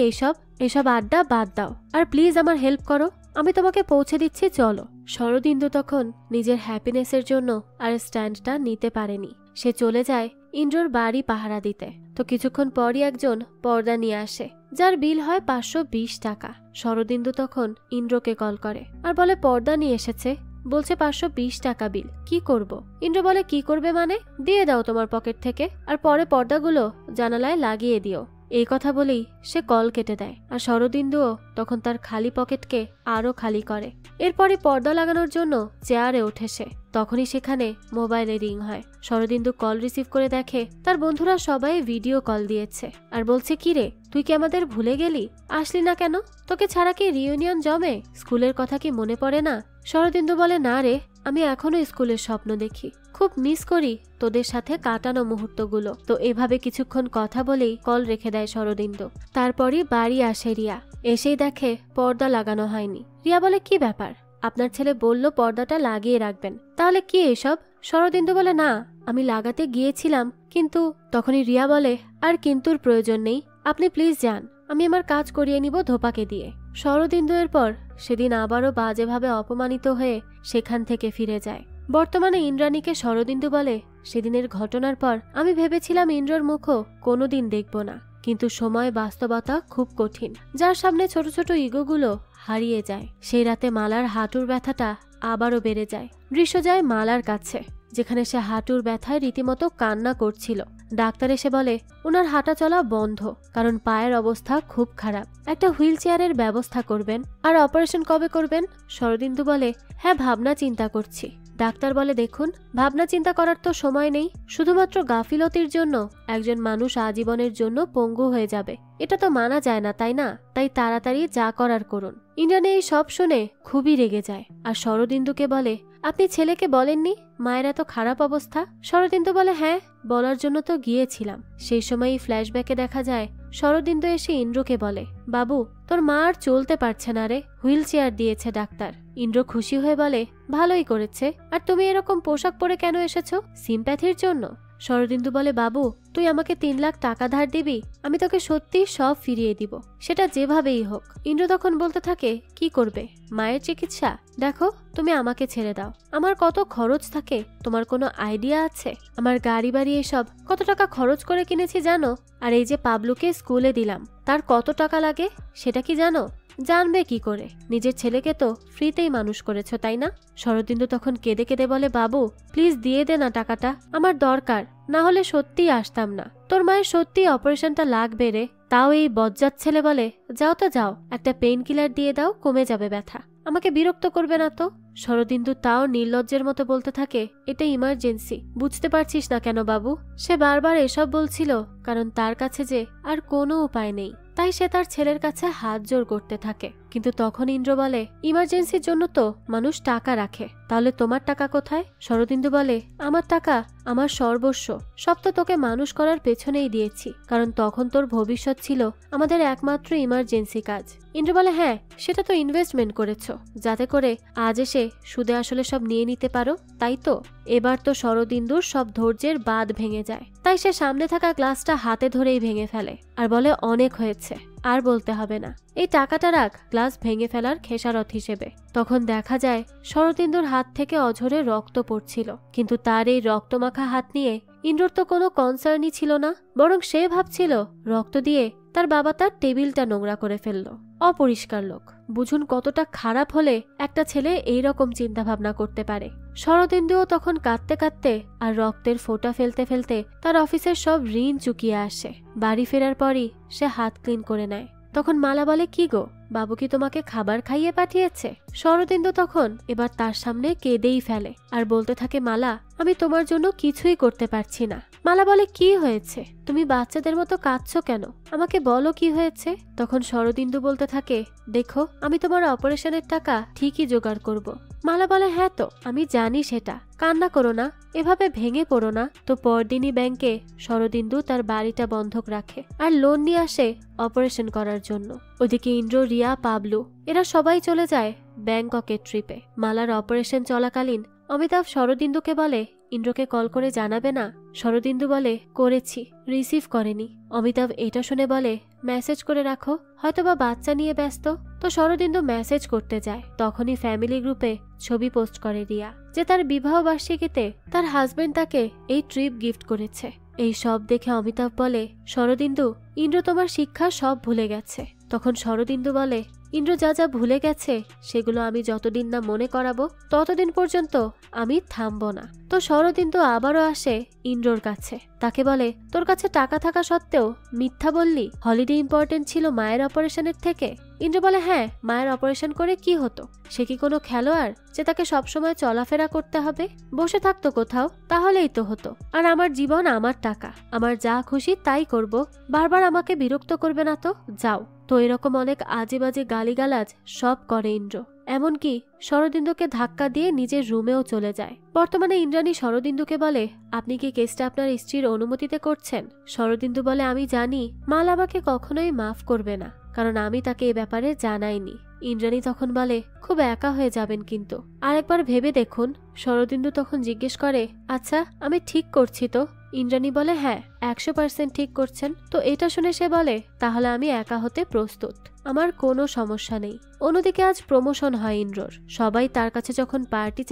এসব আড্ডা বাদ দাও, আর প্লিজ আমার হেল্প করো, আমি তোমাকে পৌঁছে দিচ্ছি চলো। শরদিন্দু তখন নিজের হ্যাপিনেসের জন্য আর স্ট্যান্ডটা নিতে পারেনি, সে চলে যায় ইন্দ্রর বাড়ি পাহারা দিতে। তো কিছুক্ষণ পরই একজন পর্দা নিয়ে আসে যার বিল হয় 520 টাকা। শরদিন্দু তখন ইন্দ্রকে কল করে আর বলে পর্দা নিয়ে এসেছে, বলছে 520 টাকা বিল, কি করব? ইন্দ্র বলে কি করবে মানে, দিয়ে দাও তোমার পকেট থেকে, আর পরে পর্দাগুলো জানালায় লাগিয়ে দিও। এই কথা বলেই সে কল কেটে দেয়, আর শরদিন্দুও তখন তার খালি পকেটকে আরো খালি করে। এরপরই পর্দা লাগানোর জন্য চেয়ারে ওঠে সে। তখনই সেখানে মোবাইলে রিং হয়। শরদিন্দু কল রিসিভ করে দেখে তার বন্ধুরা সবাই ভিডিও কল দিয়েছে আর বলছে, কি রে, তুই কি আমাদের ভুলে গেলি? আসলি না কেন? তোকে ছাড়া কি রিইউনিয়ন জমে? স্কুলের কথা কি মনে পড়ে না? শরদিন্দু বলে, না রে, আমি এখনো স্কুলের স্বপ্ন দেখি, খুব মিস করি তোদের সাথে কাটানো মুহূর্তগুলো। তো এভাবে কিছুক্ষণ কথা বলেই কল রেখে দেয় শরদিন্দু। তারপরই বাড়ি আসে রিয়া। এসেই দেখে পর্দা লাগানো হয়নি। রিয়া বলে, কি ব্যাপার? আপনার ছেলে বলল পর্দাটা লাগিয়ে রাখবেন, তাহলে কি এসব? শরদিন্দু বলে, না, আমি লাগাতে গিয়েছিলাম, কিন্তু। তখনই রিয়া বলে, আর কিন্তুর প্রয়োজন নেই, আপনি প্লিজ যান, আমি আমার কাজ করিয়ে নিব ধোপাকে দিয়ে। শরদিন্দু এরপর সেদিন আবারও বাজেভাবে অপমানিত হয়ে সেখান থেকে ফিরে যায়। বর্তমানে ইন্দ্রাণীকে শরদিন্দু বলে, সেদিনের ঘটনার পর আমি ভেবেছিলাম ইন্দ্রর মুখও কোনোদিন দেখব না, কিন্তু সময় বাস্তবতা খুব কঠিন, যার সামনে ছোট ছোট ইগোগুলো হারিয়ে যায়। সেই রাতে মালার হাঁটুর ব্যথাটা আবারও বেড়ে যায়। দৃশ্য যায় মালার কাছে, যেখানে সে হাঁটুর ব্যথায় রীতিমতো কান্না করছিল। ডাক্তার এসে বলে ওনার হাঁটা চলা বন্ধ, কারণ পায়ের অবস্থা খুব খারাপ। একটা হুইল চেয়ারের ব্যবস্থা করবেন। আর অপারেশন কবে করবেন? শরদিন্দু বলে, হ্যাঁ, ভাবনা চিন্তা করছি। ডাক্তার বলে, দেখুন, ভাবনা চিন্তা করার তো সময় নেই, শুধুমাত্র গাফিলতির জন্য একজন মানুষ আজীবনের জন্য পঙ্গু হয়ে যাবে, এটা তো মানা যায় না, তাই না? তাই তাড়াতাড়ি যা করার করুন। ইন্দ্রাণী এই সব শুনে খুবই রেগে যায় আর শরদিন্দুকে বলে, আপনি ছেলেকে বলেননি মায়ের এত খারাপ অবস্থা? শরদিন্দু বলে, হ্যাঁ, বলার জন্য তো গিয়েছিলাম। সেই সময়ই ফ্ল্যাশব্যাকে দেখা যায় শরদিন্দু এসে ইন্দ্রকে বলে, বাবু, তোর মা আর চলতে পারছে না রে, হুইল চেয়ার দিয়েছে ডাক্তার। ইন্দ্র খুশি হয়ে বলে, ভালোই করেছে। আর তুমি এরকম পোশাক পরে কেন এসেছো? সিম্প্যাথির জন্য? শরদিন্দু বলে, বাবু, তুই আমাকে 3 লাখ টাকা ধার দিবি, আমি তোকে সত্যি সব ফিরিয়ে দিব, সেটা যেভাবেই হোক। ইন্দ্র তখন বলতে থাকে, কি করবে? মায়ের চিকিৎসা? দেখো, তুমি আমাকে ছেড়ে দাও, আমার কত খরচ থাকে তোমার কোনো আইডিয়া আছে? আমার গাড়ি বাড়ি এসব কত টাকা খরচ করে কিনেছি জানো? আর এই যে পাবলুকে স্কুলে দিলাম, তার কত টাকা লাগে সেটা কি জানো? জানবে কি করে? নিজের ছেলেকে তো ফ্রিতেই মানুষ করেছো, তাই না? শরদিন্দু তখন কেঁদে কেঁদে বলে, বাবু, প্লিজ দিয়ে দে না টাকাটা, আমার দরকার, না হলে সত্যিই আসতাম না। তোর মায়ের সত্যি অপারেশনটা লাগবে রে। তাও এই বজ্জাত ছেলে বলে, যাও তো যাও, একটা পেইন কিলার দিয়ে দাও, কমে যাবে ব্যথা, আমাকে বিরক্ত করবে না তো। শরদিন্দু তাও নির্লজ্জের মতো বলতে থাকে, এটা ইমার্জেন্সি, বুঝতে পারছিস না কেন বাবু? সে বারবার এসব বলছিল কারণ তার কাছে যে আর কোনো উপায় নেই, তাই সে তার ছেলের কাছে হাত জোর করতে থাকে। কিন্তু তখন ইন্দ্র বলে, ইমার্জেন্সির জন্য তো মানুষ টাকা রাখে, তাহলে তোমার টাকা কোথায়? শরদিন্দু বলে, আমার টাকা আমার সর্বস্ব, সব তো তোকে মানুষ করার পেছনেই দিয়েছি, কারণ তখন তোর ভবিষ্যৎ ছিল আমাদের একমাত্র ইমার্জেন্সি কাজ। ইন্দ্র বলে, হ্যাঁ, সেটা তো ইনভেস্টমেন্ট করেছো, যাতে করে আজ এসে সুদে আসলে সব নিয়ে নিতে পারো, তাই তো? এবার তো শরদিন্দুর সব ধৈর্যের বাঁধ ভেঙে যায়, তাই সে সামনে থাকা গ্লাসটা হাতে ধরেই ভেঙে ফেলে আর বলে, অনেক হয়েছে, আর বলতে হবে না, এই টাকাটা রাখ গ্লাস ভেঙে ফেলার খেসারত হিসেবে। তখন দেখা যায় শরদিন্দুর হাত থেকে অঝরে রক্ত পড়ছিল, কিন্তু তার এই রক্তমাখা হাত নিয়ে ইন্দ্রর তো কোনো কনসার্নই ছিল না, বরং সে ভাবছিল রক্ত দিয়ে তার বাবা তার টেবিলটা নোংরা করে ফেললো। অপরিষ্কার লোক, বুঝুন কতটা খারাপ হলে একটা ছেলে এই রকম চিন্তা ভাবনা করতে পারে। শরদিন্দুও তখন কাঁদতে কাঁদতে আর রক্তের ফোঁটা ফেলতে ফেলতে তার অফিসের সব ঋণ চুকিয়ে আসে। বাড়ি ফেরার পরই সে হাত ক্লিন করে নেয়। তখন মালা বলে, কি গো, বাবু কি তোমাকে খাবার খাইয়ে পাঠিয়েছে? শরদিন্দু তখন এবার তার সামনে কেঁদেই ফেলে আর বলতে থাকে, মালা, আমি তোমার জন্য কিছুই করতে পারছি না। মালা বলে, কি হয়েছে? তুমি বাচ্চাদের মতো কাঁদছো কেন? আমাকে বলো কি হয়েছে? তখন শরদিন্দু বলতে থাকে, দেখো, আমি তোমার অপারেশনের টাকা ঠিকই জোগাড় করব। মালা বলে, হ্যাঁ তো আমি জানি সেটা, কান্না করো না, এভাবে ভেঙে পড়ো না। তো পরদিনই ব্যাংকে শরদিন্দু তার বাড়িটা বন্ধক রাখে আর লোন নিয়ে আসে অপারেশন করার জন্য। ওদিকে ইন্দ্র, রিয়া, পাবলু এরা সবাই চলে যায় ব্যাংককের ট্রিপে। মালার অপারেশন চলাকালীন অমিতাভ শরদিন্দুকে বলে, ইন্দ্রকে কল করে জানাবে না? শরদিন্দু বলে, করেছি, রিসিভ করেনি। অমিতাভ এটা শুনে বলে, মেসেজ করে রাখো, হয়তোবা বাচ্চা নিয়ে ব্যস্ত। তো শরদিন্দু মেসেজ করতে যায়, তখনই ফ্যামিলি গ্রুপে ছবি পোস্ট করে রিয়া যে তার বিবাহ বার্ষিকীতে তার হাজবেন্ড তাকে এই ট্রিপ গিফট করেছে। এই সব দেখে অমিতাভ বলে, শরদিন্দু, ইন্দ্র তোমার শিক্ষা সব ভুলে গেছে। তখন শরদিন্দু বলে, ইন্দ্র যা যা ভুলে গেছে সেগুলো আমি যতদিন না মনে করাবো ততদিন পর্যন্ত আমি থামবো না। তো শরদিন্দু আবারও আসে ইন্দ্রর কাছে, তাকে বলে তোর কাছে টাকা থাকা সত্ত্বেও মিথ্যা বললি হলিডে ইম্পর্টেন্ট ছিল মায়ের অপারেশনের থেকে। ইন্দ্র বলে হ্যাঁ, মায়ের অপারেশন করে কি হতো? সে কি কোনো খেলোয়াড় যে তাকে সবসময় চলাফেরা করতে হবে? বসে থাকতো কোথাও, তাহলেই তো হতো। আর আমার জীবন, আমার টাকা, আমার যা খুশি তাই করব। বারবার আমাকে বিরক্ত করবে না তো, যাও। তো এরকম অনেক আজে বাজে গালিগালাজ সব করে ইন্দ্র, এমনকি শরদিন্দুকে ধাক্কা দিয়ে নিজের রুমেও চলে যায়। বর্তমানে ইন্দ্রাণী শরদিন্দুকে বলে আপনি কি কেসটা আপনার স্ত্রীর অনুমতিতে করছেন? শরদিন্দু বলে আমি জানি মাল আমাকে কখনোই মাফ করবে না, কারণ আমি তাকে এ ব্যাপারে জানাইনি। ইন্দ্রাণী তখন বলে খুব একা হয়ে যাবেন কিন্তু, আরেকবার ভেবে দেখুন। শরদিন্দু তখন জিজ্ঞেস করে আচ্ছা আমি ঠিক করছি তো? ইন্দ্রাণী বলে হ্যাঁ 100% ঠিক করছেন। তো এটা শুনে সে বলে তাহলে আমি একা হতে প্রস্তুত, আমার কোনো সমস্যা নেই। অন্যদিকে আজ প্রমোশন হয় ইন্দ্রর। সবাই তার কাছে যখন পার্টি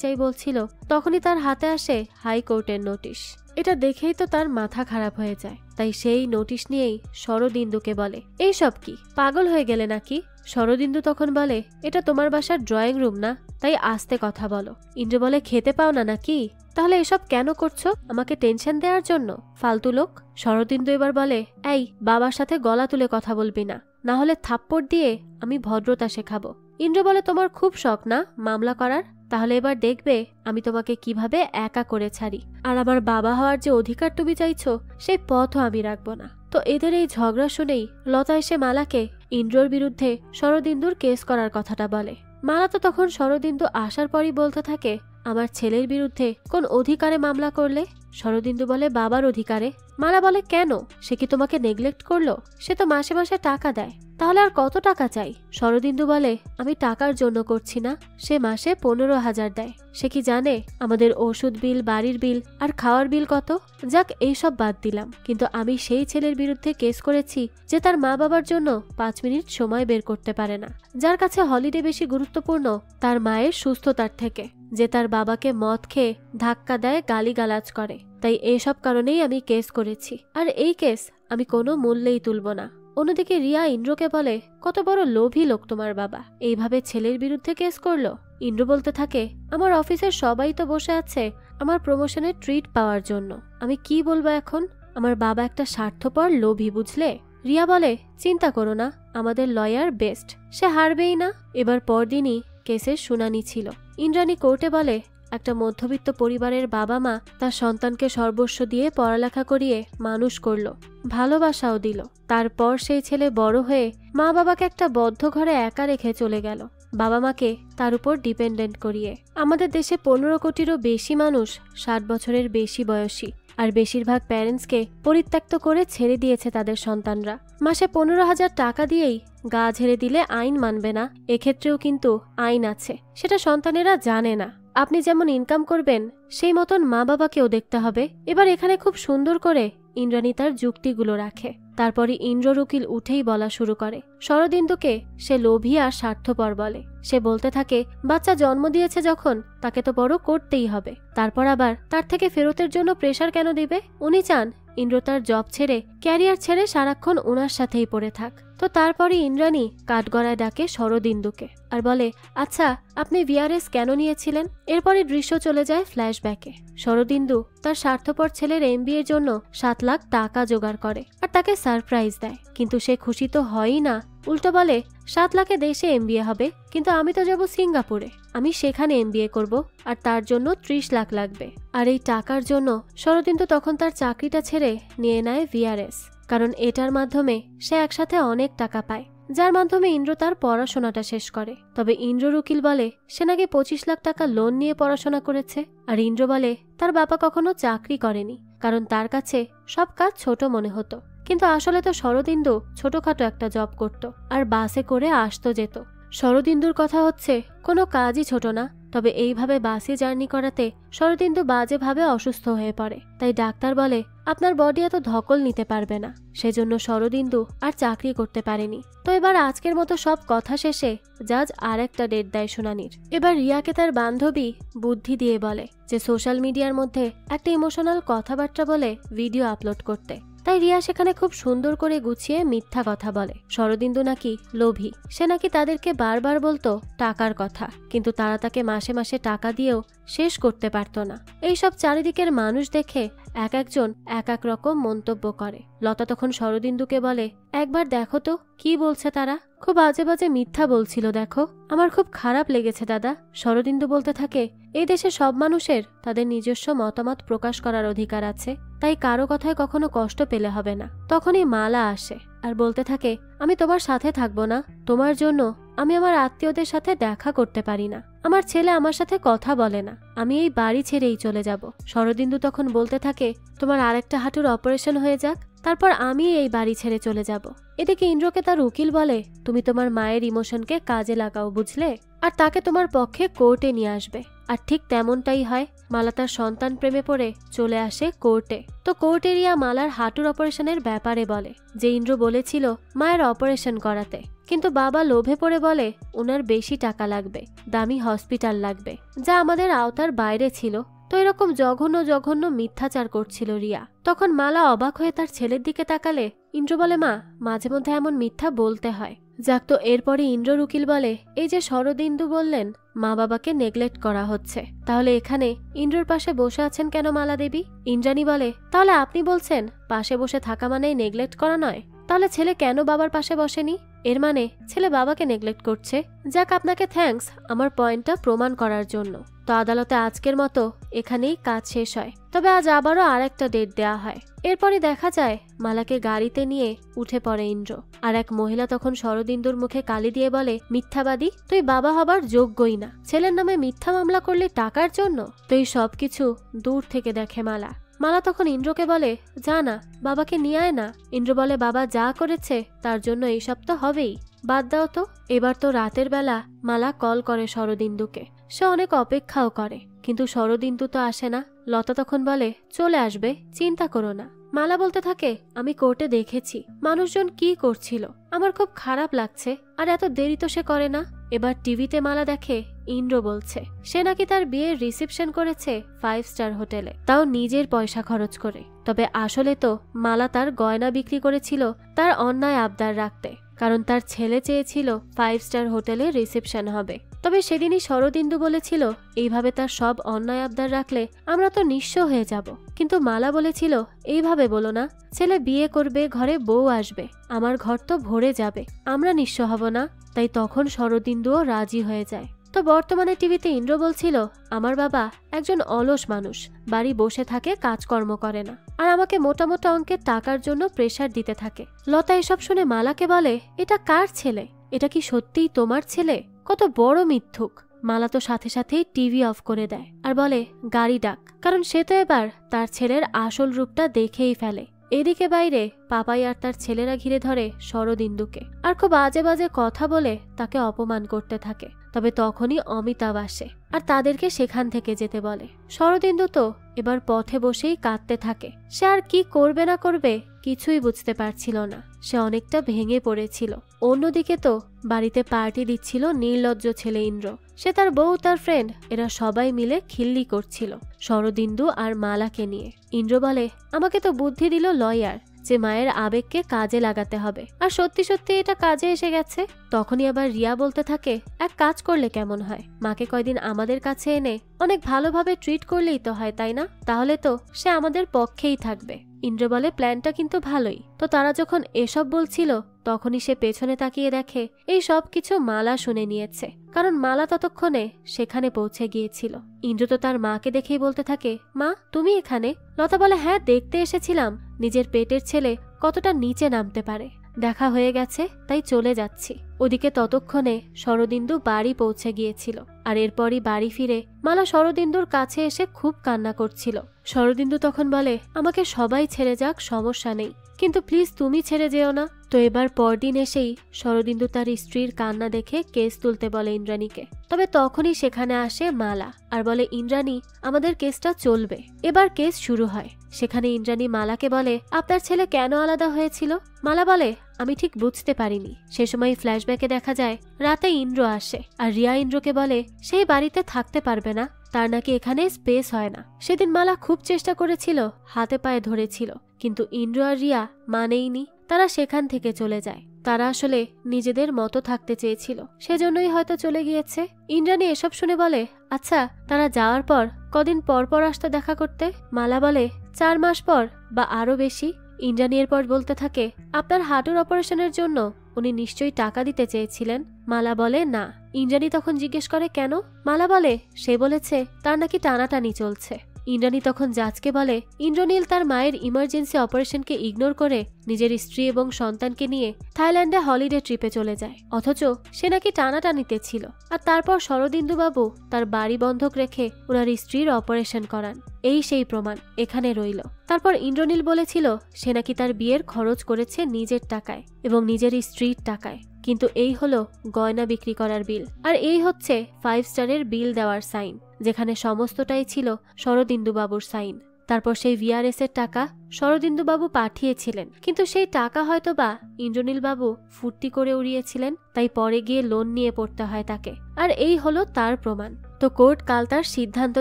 চাই বলছিল, তখনই তার হাতে আসে হাইকোর্টের নোটিশ। এটা দেখেই তো তার মাথা খারাপ হয়ে যায়। তাই সেই নোটিশ নিয়েই শরদিন্দুকে বলে এইসব কি, পাগল হয়ে গেলে নাকি? শরদিন্দু তখন বলে এটা তোমার বাসার ড্রয়িং রুম না, তাই আস্তে কথা বলো। ইন্দ্র বলে খেতে পাও না নাকি? তাহলে এসব কেন করছো? আমাকে টেনশন দেওয়ার জন্য? ফালতু লোক। শরদিন্দু এবার বলে এই বাবার সাথে গলা তুলে কথা বলবি না, না হলে থাপ্পড় দিয়ে আমি ভদ্রতা শেখাবো। ইন্দ্র বলে তোমার খুব শখ না মামলা করার? তাহলে এবার দেখবে আমি তোমাকে কিভাবে একা করে ছাড়ি। আর আমার বাবা হওয়ার যে অধিকার তুমি চাইছো সেই পথও আমি রাখবো না। তো এদের এই ঝগড়া শুনেই লতা এসে মালাকে ইন্দ্রর বিরুদ্ধে শরদিন্দুর কেস করার কথাটা বলে। মালা তো তখন শরদিন্দু আসার পরই বলতে থাকে আমার ছেলের বিরুদ্ধে কোন অধিকারে মামলা করলে? শরদিন্দু বলে বাবার অধিকারে। মালা বলে কেন? সে কি তোমাকে নেগলেক্ট করলো? সে তো মাসে মাসে টাকা দেয়, তাহলে আর কত টাকা চাই? শরদিন্দু বলে আমি টাকার জন্য করছি না, সে মাসে 15,000 দেয়। সে কি জানে আমাদের ওষুধ বিল, বাড়ির বিল আর খাওয়ার বিল কত? যাক এইসব বাদ দিলাম, কিন্তু আমি সেই ছেলের বিরুদ্ধে কেস করেছি যে তার মা বাবার জন্য 5 মিনিট সময় বের করতে পারে না, যার কাছে হলিডে বেশি গুরুত্বপূর্ণ তার মায়ের সুস্থতার থেকে, যে তার বাবাকে মদ খেয়ে ধাক্কা দেয়, গালিগালাজ করে। তাই এসব কারণেই আমি কেস করেছি, আর এই কেস আমি কোনো মূল্যেই তুলব না। অন্যদিকে রিয়া ইন্দ্রকে বলে কত বড় লোভী লোক তোমার বাবা, এইভাবে ছেলের বিরুদ্ধে কেস করলো। ইন্দ্র বলতে থাকে আমার অফিসের সবাই তো বসে আছে আমার প্রমোশনের ট্রিট পাওয়ার জন্য, আমি কি বলবো এখন? আমার বাবা একটা স্বার্থপর লোভী, বুঝলে? রিয়া বলে চিন্তা করো না, আমাদের লয়ার বেস্ট, সে হারবেই না। এবার পরদিনই কেসের শুনানি ছিল। ইন্দ্রাণী কোর্টে বলে একটা মধ্যবিত্ত পরিবারের বাবা মা তার সন্তানকে সর্বস্ব দিয়ে পড়ালেখা করিয়ে মানুষ করলো, ভালোবাসাও দিল। তারপর সেই ছেলে বড় হয়ে মা বাবাকে একটা বদ্ধ ঘরে একা রেখে চলে গেল, বাবা মাকে তার উপর ডিপেন্ডেন্ট করিয়ে। আমাদের দেশে 15 কোটিরও বেশি মানুষ 60 বছরের বেশি বয়সী, আর বেশিরভাগ প্যারেন্টসকে পরিত্যক্ত করে ছেড়ে দিয়েছে তাদের সন্তানরা। মাসে 15,000 টাকা দিয়েই গা ঝেড়ে দিলে আইন মানবে না, এক্ষেত্রেও কিন্তু আইন আছে, সেটা সন্তানেরা জানে না। আপনি যেমন ইনকাম করবেন সেই মতন মা বাবাকেও দেখতে হবে। এবার এখানে খুব সুন্দর করে ইন্দ্রাণী তার যুক্তিগুলো রাখে। তারপরে ইন্দ্রর উকিল উঠেই বলা শুরু করে শরদিন্দুকে সে লোভী আর স্বার্থপর বলে। সে বলতে থাকে বাচ্চা জন্ম দিয়েছে যখন তাকে তো বড় করতেই হবে, তারপর আবার তার থেকে ফেরতের জন্য প্রেশার কেন দিবে? উনি চান ইন্দ্র তার জব ছেড়ে, ক্যারিয়ার ছেড়ে সারাক্ষণ ওনার সাথেই পড়ে থাক। তো তারপরে ইন্দ্রাণী কাঠগড়ায় ডাকে শরদিন্দুকে আর বলে আচ্ছা আপনি ভিআরএস কেন নিয়েছিলেন? এরপরে দৃশ্য চলে যায় ফ্ল্যাশব্যাকে। শরদিন্দু তার স্বার্থপর ছেলের এমবিএর জন্য 7 লাখ টাকা জোগাড় করে আর তাকে সারপ্রাইজ দেয়, কিন্তু সে খুশি তো হয়ই না, উল্টো বলে 7 লাখে দেশে এমবিএ হবে, কিন্তু আমি তো যাব সিঙ্গাপুরে, আমি সেখানে এমবিএ করব আর তার জন্য 30 লাখ লাগবে। আর এই টাকার জন্য শরদিন্দু তখন তার চাকরিটা ছেড়ে নিয়ে নেয় ভিআরএস, কারণ এটার মাধ্যমে সে একসাথে অনেক টাকা পায়, যার মাধ্যমে ইন্দ্র তার পড়াশোনাটা শেষ করে। তবে ইন্দ্রর উকিল বলে সে নাকি 25 লাখ টাকা লোন নিয়ে পড়াশোনা করেছে, আর ইন্দ্র বলে তার বাবা কখনো চাকরি করেনি, কারণ তার কাছে সব কাজ ছোট মনে হতো। কিন্তু আসলে তো শরদিন্দু ছোটখাটো একটা জব করত আর বাসে করে আসতো যেত। শরদিন্দুর কথা হচ্ছে কোনো কাজই ছোট না, তবে এইভাবে বাসে জার্নি করাতে শরদিন্দু বাজেভাবে অসুস্থ হয়ে পড়ে। তাই ডাক্তার বলে আপনার বডি এত ধকল নিতে পারবে না, সেজন্য শরদিন্দু আর চাকরি করতে পারেনি। তো এবার আজকের মতো সব কথা শেষে জাজ আর একটা ডেট দেয় শুনানির। এবার রিয়াকে তার বান্ধবী বুদ্ধি দিয়ে বলে যে সোশ্যাল মিডিয়ার মধ্যে একটা ইমোশনাল কথাবার্তা বলে ভিডিও আপলোড করতে, তাই রিয়া সেখানে খুব সুন্দর করে গুছিয়ে মিথ্যা কথা বলে। শরদিন্দু নাকি লোভী, সে নাকি তাদেরকে বারবার বলতো টাকার কথা, কিন্তু তারা তাকে মাসে মাসে টাকা দিয়েও শেষ করতে পারত না। এইসব চারিদিকের মানুষ দেখে এক একজন এক এক রকম মন্তব্য করে। লতা তখন শরদিন্দুকে বলে, একবার দেখো তো কি বলছে তারা, খুব আজে বাজে মিথ্যা বলছিল, দেখো আমার খুব খারাপ লেগেছে দাদা। শরদিন্দু বলতে থাকে, এই দেশে সব মানুষের তাদের নিজস্ব মতামত প্রকাশ করার অধিকার আছে, তাই কারো কথায় কখনো কষ্ট পেলে হবে না। তখনই মালা আসে আর বলতে থাকে, আমি তোমার সাথে থাকবো না, তোমার জন্য আমি আমার আত্মীয়দের সাথে দেখা করতে পারি না, আমার ছেলে আমার সাথে কথা বলে না, আমি এই বাড়ি ছেড়েই চলে যাব। শরদিন্দু তখন বলতে থাকে, তোমার আরেকটা হাঁটুর অপারেশন হয়ে যাক, তারপর আমি এই বাড়ি ছেড়ে চলে যাব। এদিকে ইন্দ্রকে তার উকিল বলে, তুমি তোমার মায়ের ইমোশনকে কাজে লাগাও, বুঝলে, আর তাকে তোমার পক্ষে কোর্টে নিয়ে আসবে। আর ঠিক তেমনটাই হয়। মালা তার সন্তান প্রেমে পড়ে চলে আসে কোর্টে। তো কোর্ট এরিয়া মালার হাঁটুর অপারেশনের ব্যাপারে বলে যে ইন্দ্র বলেছিল মায়ের অপারেশন করাতে, কিন্তু বাবা লোভে পড়ে বলে ওনার বেশি টাকা লাগবে, দামি হসপিটাল লাগবে, যা আমাদের আওতার বাইরে ছিল। তো এরকম জঘন্য জঘন্য মিথ্যাচার করছিল রিয়া। তখন মালা অবাক হয়ে তার ছেলের দিকে তাকালে ইন্দ্র বলে, মা মাঝে মধ্যে এমন মিথ্যা বলতে হয়। যাক, তো এরপরে ইন্দ্রর উকিল বলে, এই যে শরদিন্দু বললেন মা বাবাকে নেগলেক্ট করা হচ্ছে, তাহলে এখানে ইন্দ্রর পাশে বসে আছেন কেন মালা দেবী? ইন্দ্রাণী বলে, তাহলে আপনি বলছেন পাশে বসে থাকা মানেই নেগলেক্ট করা নয়, তাহলে ছেলে কেন বাবার পাশে বসেনি? এর মানে ছেলে বাবাকে নেগলেক্ট করছে। যাক, আপনাকে থ্যাঙ্কস আমার পয়েন্টটা প্রমাণ করার জন্য। তো আদালতে আজকের মতো এখানেই কাজ শেষ হয়, তবে আজ আবারও আরেকটা ডেট দেয়া হয়। এরপরে দেখা যায় মালাকে গাড়িতে নিয়ে উঠে পড়ে ইন্দ্র, আর এক মহিলা তখন শরদিন্দুর মুখে কালি দিয়ে বলে, মিথ্যাবাদী, তুই বাবা হবার যোগ্যই না, ছেলের নামে মিথ্যা মামলা করলে টাকার জন্য। তো এই সবকিছু দূর থেকে দেখে মালা। মালা তখন ইন্দ্রকে বলে, যা না, বাবাকে নিয়ে আয় না। ইন্দ্র বলে, বাবা যা করেছে তার জন্য এইসব তো হবেই, বাদ দাও তো। এবার তো রাতের বেলা মালা কল করে শরদিন্দুকে, সে অনেক অপেক্ষাও করে, কিন্তু শরদিন্দু তো আসে না। লতা তখন বলে, চলে আসবে, চিন্তা করো না। মালা বলতে থাকে, আমি কোর্টে দেখেছি মানুষজন কি করছিল, আমার খুব খারাপ লাগছে, আর এত দেরি তো সে করে না। এবার টিভিতে মালা দেখে ইন্দ্র বলছে সে নাকি তার বিয়ের রিসেপশন করেছে 5 স্টার হোটেলে, তাও নিজের পয়সা খরচ করে। তবে আসলে তো মালা তার গয়না বিক্রি করেছিল তার অন্যায় আবদার রাখতে, কারণ তার ছেলে চেয়েছিল 5 স্টার হোটেলে রিসেপশন হবে। তবে সেদিনই শরদিন্দু বলেছিল এইভাবে তার সব অন্যায় আবদার রাখলে আমরা তো নিঃস্ব হয়ে যাব, কিন্তু মালা বলেছিল এইভাবে বলো না, ছেলে বিয়ে করবে, ঘরে বউ আসবে, আমার ঘর তো ভরে যাবে, আমরা নিঃস্ব হব না। তাই তখন শরদিন্দুও রাজি হয়ে যায়। তো বর্তমানে টিভিতে ইন্দ্র বলছিল, আমার বাবা একজন অলস মানুষ, বাড়ি বসে থাকে, কাজকর্ম করে না, আর আমাকে মোটা মোটা অঙ্কের টাকার জন্য প্রেসার দিতে থাকে। লতা এসব শুনে মালাকে বলে, এটা কার ছেলে? এটা কি সত্যিই তোমার ছেলে? কত বড় মিথ্যুক। মালা তো সাথে সাথেই টিভি অফ করে দেয় আর বলে, গাড়ি ডাক, কারণ সে তো এবার তার ছেলের আসল রূপটা দেখেই ফেলে। এদিকে বাইরে পাপাই আর তার ছেলেরা ঘিরে ধরে শরদিন্দুকে আর খুব বাজে বাজে কথা বলে তাকে অপমান করতে থাকে। তবে তখনই অমিতাভ আসে আর তাদেরকে সেখান থেকে যেতে বলে। শরদিন্দু তো এবার পথে বসেই কাঁদতে থাকে, সে আর কি করবে না করবে কিছুই বুঝতে পারছিল না, সে অনেকটা ভেঙে পড়েছিল। অন্যদিকে তো বাড়িতে পার্টি দিচ্ছিল নির্লজ্জ ছেলে ইন্দ্র, সে তার বউ, তার ফ্রেন্ড, এরা সবাই মিলে খিল্লি করছিল শরদিন্দু আর মালাকে নিয়ে। ইন্দ্র বলে, আমাকে তো বুদ্ধি দিল লয়ার যে মায়ের আবেগকে কাজে লাগাতে হবে, আর সত্যি সত্যি এটা কাজে এসে গেছে। তখনই আবার রিয়া বলতে থাকে, এক কাজ করলে কেমন হয়, মাকে কয়দিন আমাদের কাছে এনে অনেক ভালোভাবে ট্রিট করলেই তো হয়, তাই না? তাহলে তো সে আমাদের পক্ষেই থাকবে। ইন্দ্র বলে, প্ল্যানটা কিন্তু ভালোই। তো তারা যখন এসব বলছিল তখনই সে পেছনে তাকিয়ে দেখে এই সব কিছু মালা শুনে নিয়েছে, কারণ মালা ততক্ষণে সেখানে পৌঁছে গিয়েছিল। ইন্দ্র তো তার মাকে দেখেই বলতে থাকে, মা তুমি এখানে? লতা বলে, হ্যাঁ দেখতে এসেছিলাম নিজের পেটের ছেলে কতটা নিচে নামতে পারে, দেখা হয়ে গেছে তাই চলে যাচ্ছি। ওদিকে ততক্ষণে শরদিন্দু বাড়ি পৌঁছে গিয়েছিল, আর এরপরই বাড়ি ফিরে মালা শরদিন্দুর কাছে এসে খুব কান্না করছিল। শরদিন্দু তখন বলে, আমাকে সবাই ছেড়ে যাক, সমস্যা নেই, কিন্তু প্লিজ তুমি ছেড়ে যেও না। তো এবার পরদিন এসেই শরদিন্দু তার স্ত্রীর কান্না দেখে কেস তুলতে বলে ইন্দ্রাণীকে। তবে তখনই সেখানে আসে মালা আর বলে, ইন্দ্রাণী আমাদের কেসটা চলবে। এবার কেস শুরু হয়। সেখানে ইন্দ্রাণী মালাকে বলে, আপনার ছেলে কেন আলাদা হয়েছিল? মালা বলে, আমি ঠিক বুঝতে পারিনি। সে সময় ফ্ল্যাশব্যাকে দেখা যায় রাতে ইন্দ্র আসে আর রিয়া ইন্দ্রকে বলে সেই বাড়িতে থাকতে পারবে না, তার নাকি এখানে স্পেস হয় না। সেদিন মালা খুব চেষ্টা করেছিল, হাতে পায়ে ধরেছিল, কিন্তু ইন্দ্র আর রিয়া মানেইনি। তারা সেখান থেকে চলে যায়। তারা আসলে নিজেদের মতো থাকতে চেয়েছিল, সেজন্যই হয়তো চলে গিয়েছে। ইন্দ্রাণী এসব শুনে বলে, আচ্ছা তারা যাওয়ার পর কদিন পর পর আসতো দেখা করতে? মালা বলে, 4 মাস পর বা আরো বেশি। ইন্দ্রাণী এরপর বলতে থাকে, আপনার হাঁটুর অপারেশনের জন্য উনি নিশ্চয়ই টাকা দিতে চেয়েছিলেন। মালা বলে না। ইন্দ্রাণী তখন জিজ্ঞেস করে কেন? মালা বলে সে বলেছে তার নাকি টানাটানি চলছে। ইন্দ্রাণী তখন জাজকে বলে, ইন্দ্রনীল তার মায়ের ইমার্জেন্সি অপারেশনকে ইগনোর করে নিজের স্ত্রী এবং সন্তানকে নিয়ে থাইল্যান্ডে হলিডে ট্রিপে চলে যায়, অথচ সে নাকি টানাটানিতে ছিল। আর তারপর শরদিন্দুবাবু তার বাড়ি বন্ধক রেখে ওনার স্ত্রীর অপারেশন করান। এই সেই প্রমাণ এখানে রইল। তারপর ইন্দ্রনীল বলেছিল সে নাকি তার বিয়ের খরচ করেছে নিজের টাকায় এবং নিজের স্ত্রীর টাকায়, কিন্তু এই হলো গয়না বিক্রি করার বিল। আর এই হচ্ছে 5 স্টারের বিল দেওয়ার সাইন, যেখানে সমস্তটাই ছিল শরদিন্দুবাবুর সাইন। তারপর সেই ভিআরএস এর টাকা শরদিন্দুবাবু পাঠিয়েছিলেন, কিন্তু সেই টাকা হয়তো বা ইন্দ্রনীলবাবু ফুর্তি করে উড়িয়েছিলেন, তাই পরে গিয়ে লোন নিয়ে পড়তে হয় তাকে। আর এই হলো তার প্রমাণ। তো কোর্ট কাল তার সিদ্ধান্ত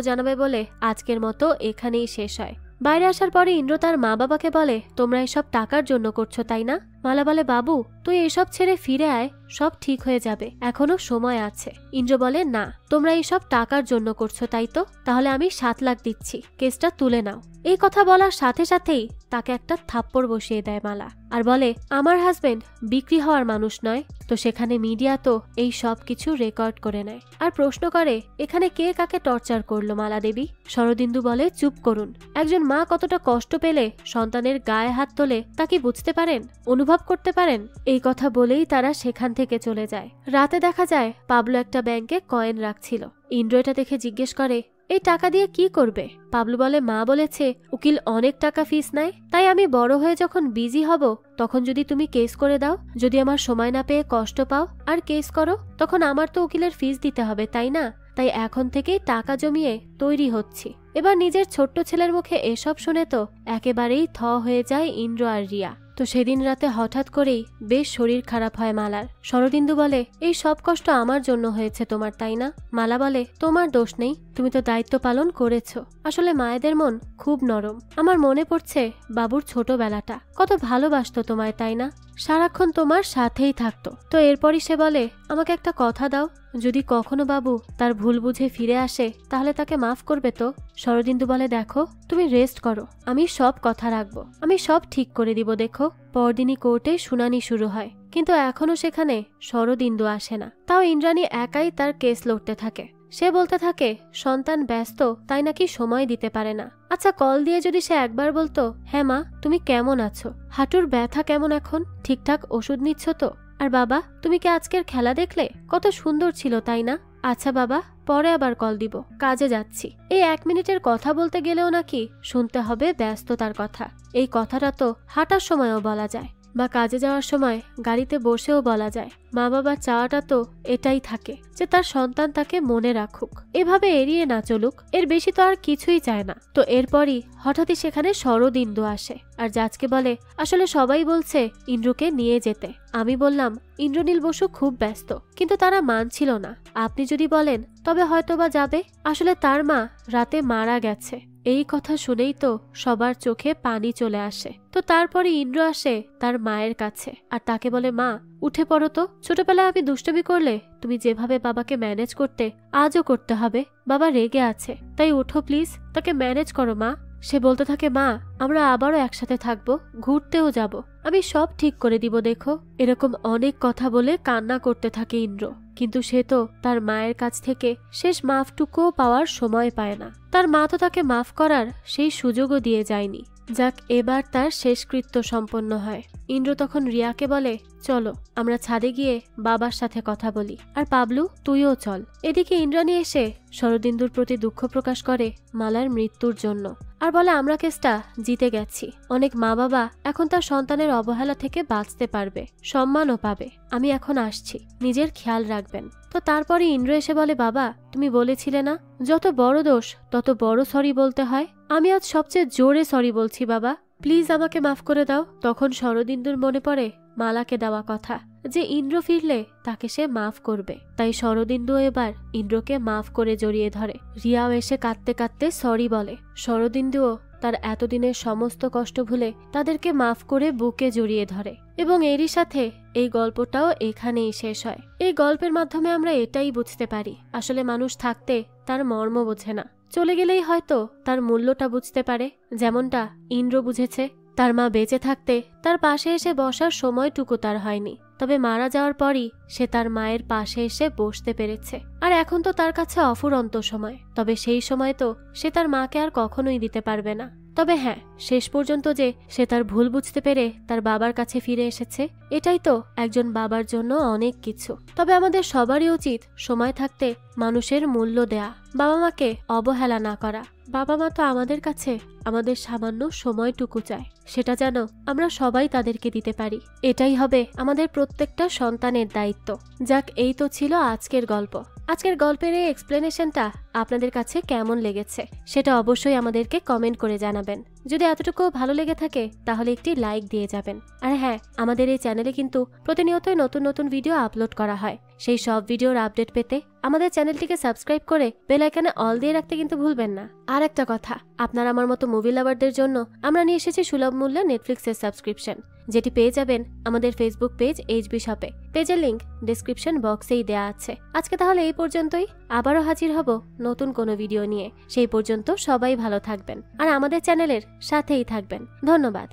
জানাবে বলে আজকের মতো এখানেই শেষ হয়। বাইরে আসার পরে ইন্দ্র তার মা বাবাকে বলে, তোমরা এসব টাকার জন্য করছো তাই না? মালা বলে, বাবু তুই এসব ছেড়ে ফিরে আয়, সব ঠিক হয়ে যাবে, এখনো সময় আছে। ইন্দ্র বলে, না তোমরা এইসব টাকার জন্য করছো তাই তো, তাহলে আমি 7 লাখ দিচ্ছি, কেসটা তুলে নাও। এই কথা বলার সাথে সাথেই তাকে একটা থাপ্পড় বসিয়ে দেয় মালা, আর বলে, আমার হাজবেন্ড বিক্রি হওয়ার মানুষ নয়। তো সেখানে মিডিয়া তো এই সব কিছু রেকর্ড করে নেয় আর প্রশ্ন করে, এখানে কে কাকে টর্চার করলো মালা দেবী? শরদিন্দু বলে, চুপ করুন। একজন মা কতটা কষ্ট পেলে সন্তানের গায়ে হাত তোলে তা কি বুঝতে পারেন, অনুভব করতে পারেন? এই কথা বলেই তারা সেখান থেকে চলে যায়। রাতে দেখা যায় পাবলো একটা ব্যাংকে কয়েন রাখছিল। ইন্দ্র এটা দেখে জিজ্ঞেস করে, এই টাকা দিয়ে কি করবে? পাবলু বলে, মা বলেছে উকিল অনেক টাকা ফিস নেয়, তাই আমি বড় হয়ে যখন বিজি হব তখন যদি তুমি কেস করে দাও, যদি আমার সময় না পেয়ে কষ্ট পাও আর কেস করো, তখন আমার তো উকিলের ফিস দিতে হবে তাই না? তাই এখন থেকেই টাকা জমিয়ে তৈরি হচ্ছি। এবার নিজের ছোট্ট ছেলের মুখে এসব শুনে তো একেবারেই থ হয়ে যায় ইন্দ্র আর রিয়া। তো সেদিন রাতে হঠাৎ করেই বেশ শরীর খারাপ হয় মালার। শরদিন্দু বলে, এই সব কষ্ট আমার জন্য হয়েছে তোমার তাই না? মালা বলে, তোমার দোষ নেই, তুমি তো দায়িত্ব পালন করেছো। আসলে মায়েদের মন খুব নরম। আমার মনে পড়ছে বাবুর ছোটবেলাটা, কত ভালোবাসতো তোমায় তাই না? সারাক্ষণ তোমার সাথেই থাকতো। তো এরপরই সে বলে, আমাকে একটা কথা দাও, যদি কখনো বাবু তার ভুল বুঝে ফিরে আসে তাহলে তাকে মাফ করবে তো? শরদিন্দু বলে, দেখো তুমি রেস্ট করো, আমি সব কথা রাখবো, আমি সব ঠিক করে দিব। দেখো পরদিনই কোর্টে শুনানি শুরু হয়, কিন্তু এখনো সেখানে শরদিন্দু আসে না। তাও ইন্দ্রাণী একাই তার কেস লড়তে থাকে। সে বলতে থাকে সন্তান ব্যস্ত তাই নাকি সময় দিতে পারে না। আচ্ছা কল দিয়ে যদি সে একবার বলতো, হ্যাঁ মা তুমি কেমন আছো, হাঁটুর ব্যথা কেমন এখন, ঠিকঠাক ওষুধ নিচ্ছ তো, আর বাবা তুমি কি আজকের খেলা দেখলে, কত সুন্দর ছিল তাই না? আচ্ছা বাবা পরে আবার কল দিব, কাজে যাচ্ছি। এই 1 মিনিটের কথা বলতে গেলেও নাকি শুনতে হবে ব্যস্ততার কথা। এই কথাটা তো হাঁটার সময়ও বলা যায় বা কাজে যাওয়ার সময় গাড়িতে বসেও বলা যায়। মা বাবার চাওয়াটা তো এটাই থাকে যে তার সন্তান তাকে মনে রাখুক, এভাবে এড়িয়ে না চলুক, এর বেশি তো আর কিছুই চায় না। তো এরপরই হঠাৎই সেখানে শরদিন্দু আসে আর জাজকে বলে, আসলে সবাই বলছে ইন্দ্রকে নিয়ে যেতে। আমি বললাম ইন্দ্রনীল বসু খুব ব্যস্ত, কিন্তু তারা মানছিল না। আপনি যদি বলেন তবে হয়তোবা যাবে। আসলে তার মা রাতে মারা গেছে। এই কথা শুনেই তো সবার চোখে পানি চলে আসে। তো তারপরে ইন্দ্র আসে তার মায়ের কাছে আর তাকে বলে, মা উঠে পড়ো তো, ছোটবেলায় আমি দুষ্টুমি করলে তুমি যেভাবে বাবাকে ম্যানেজ করতে আজও করতে হবে, বাবা রেগে আছে, তাই উঠো প্লিজ, তাকে ম্যানেজ করো মা। সে বলতে থাকে, মা আমরা আবারও একসাথে থাকবো, ঘুরতেও যাব, আমি সব ঠিক করে দিব দেখো। এরকম অনেক কথা বলে কান্না করতে থাকে ইন্দ্র, কিন্তু সে তো তার মায়ের কাছ থেকে শেষ মাফটুকুও পাওয়ার সময় পায় না। তার মা তো তাকে মাফ করার সেই সুযোগও দিয়ে যায়নি। যাক এবার তার শেষকৃত্য সম্পন্ন হয়। ইন্দ্র তখন রিয়াকে বলে, চলো আমরা ছাদে গিয়ে বাবার সাথে কথা বলি, আর পাবলু তুইও চল। এদিকে ইন্দ্রাণী এসে শরদিন্দুর প্রতি দুঃখ প্রকাশ করে মালার মৃত্যুর জন্য আর বলে, আমরা কেসটা জিতে গেছি, অনেক মা বাবা এখন তার সন্তানের অবহেলা থেকে বাঁচতে পারবে, সম্মানও পাবে। আমি এখন আসছি, নিজের খেয়াল রাখবেন। তো তারপরে ইন্দ্র এসে বলে, বাবা তুমি বলেছিলে না যত বড় দোষ তত বড় সরি বলতে হয়, আমি আজ সবচেয়ে জোরে সরি বলছি বাবা, প্লিজ আমাকে মাফ করে দাও। তখন শরদিন্দুর মনে পড়ে মালাকে দেওয়া কথা যে ইন্দ্র ফিরলে তাকে সে মাফ করবে, তাই শরদিন্দু এবার ইন্দ্রকে মাফ করে জড়িয়ে ধরে। রিয়াও এসে কাঁদতে কাঁদতে সরি বলে। শরদিন্দুও তার এতদিনের সমস্ত কষ্ট ভুলে তাদেরকে মাফ করে বুকে জড়িয়ে ধরে। এবং এরই সাথে এই গল্পটাও এখানেই শেষ হয়। এই গল্পের মাধ্যমে আমরা এটাই বুঝতে পারি, আসলে মানুষ থাকতে তার মর্ম বোঝে না, চলে গেলেই হয়তো তার মূল্যটা বুঝতে পারে। যেমনটা ইন্দ্র বুঝেছে, তার মা বেঁচে থাকতে তার পাশে এসে বসার সময়টুকু তার হয়নি, তবে মারা যাওয়ার পরই সে তার মায়ের পাশে এসে বসতে পেরেছে। আর এখন তো তার কাছে অফুরন্ত সময়, তবে সেই সময় তো সে তার মাকে আর কখনোই দিতে পারবে না। তবে হ্যাঁ, শেষ পর্যন্ত যে সে তার ভুল বুঝতে পেরে তার বাবার কাছে ফিরে এসেছে, এটাই তো একজন বাবার জন্য অনেক কিছু। তবে আমাদের সবারই উচিত সময় থাকতে মানুষের মূল্য দেয়া, বাবা মাকে অবহেলা না করা। বাবা মা তো আমাদের কাছে আমাদের সামান্য সময়টুকু চায়, সেটা যেন আমরা সবাই তাদেরকে দিতে পারি। এটাই হবে আমাদের প্রত্যেকটা সন্তানের দায়িত্ব। যাক, এই তো ছিল আজকের গল্প। আজকের গল্পের এই এক্সপ্লেনেশনটা আপনাদের কাছে কেমন লেগেছে সেটা অবশ্যই আমাদেরকে কমেন্ট করে জানাবেন। যদি এতটুকু ভালো লেগে থাকে তাহলে একটি লাইক দিয়ে যাবেন। আর হ্যাঁ, আমাদের এই চ্যানেলে কিন্তু প্রতিনিয়তই নতুন নতুন ভিডিও আপলোড করা হয়। সেই সব ভিডিওর আপডেট পেতে আমাদের চ্যানেলটিকে সাবস্ক্রাইব করে বেল আইকনে অল দিয়ে রাখতে কিন্তু ভুলবেন না। আর একটা কথা, আপনার আমার মতো মুভি লাভারদের জন্য আমরা নিয়ে এসেছি সুলভ মূল্যে নেটফ্লিক্সের সাবস্ক্রিপশন, যেটি পেয়ে যাবেন আমাদের ফেসবুক পেজ এইচবি শপে। পেজের লিংক ডেসক্রিপশন বক্সেই দেয়া আছে। আজকে তাহলে এই পর্যন্তই, আবারও হাজির হব নতুন কোনো ভিডিও নিয়ে। সেই পর্যন্ত সবাই ভালো থাকবেন আর আমাদের চ্যানেলের সাথেই থাকবেন। ধন্যবাদ।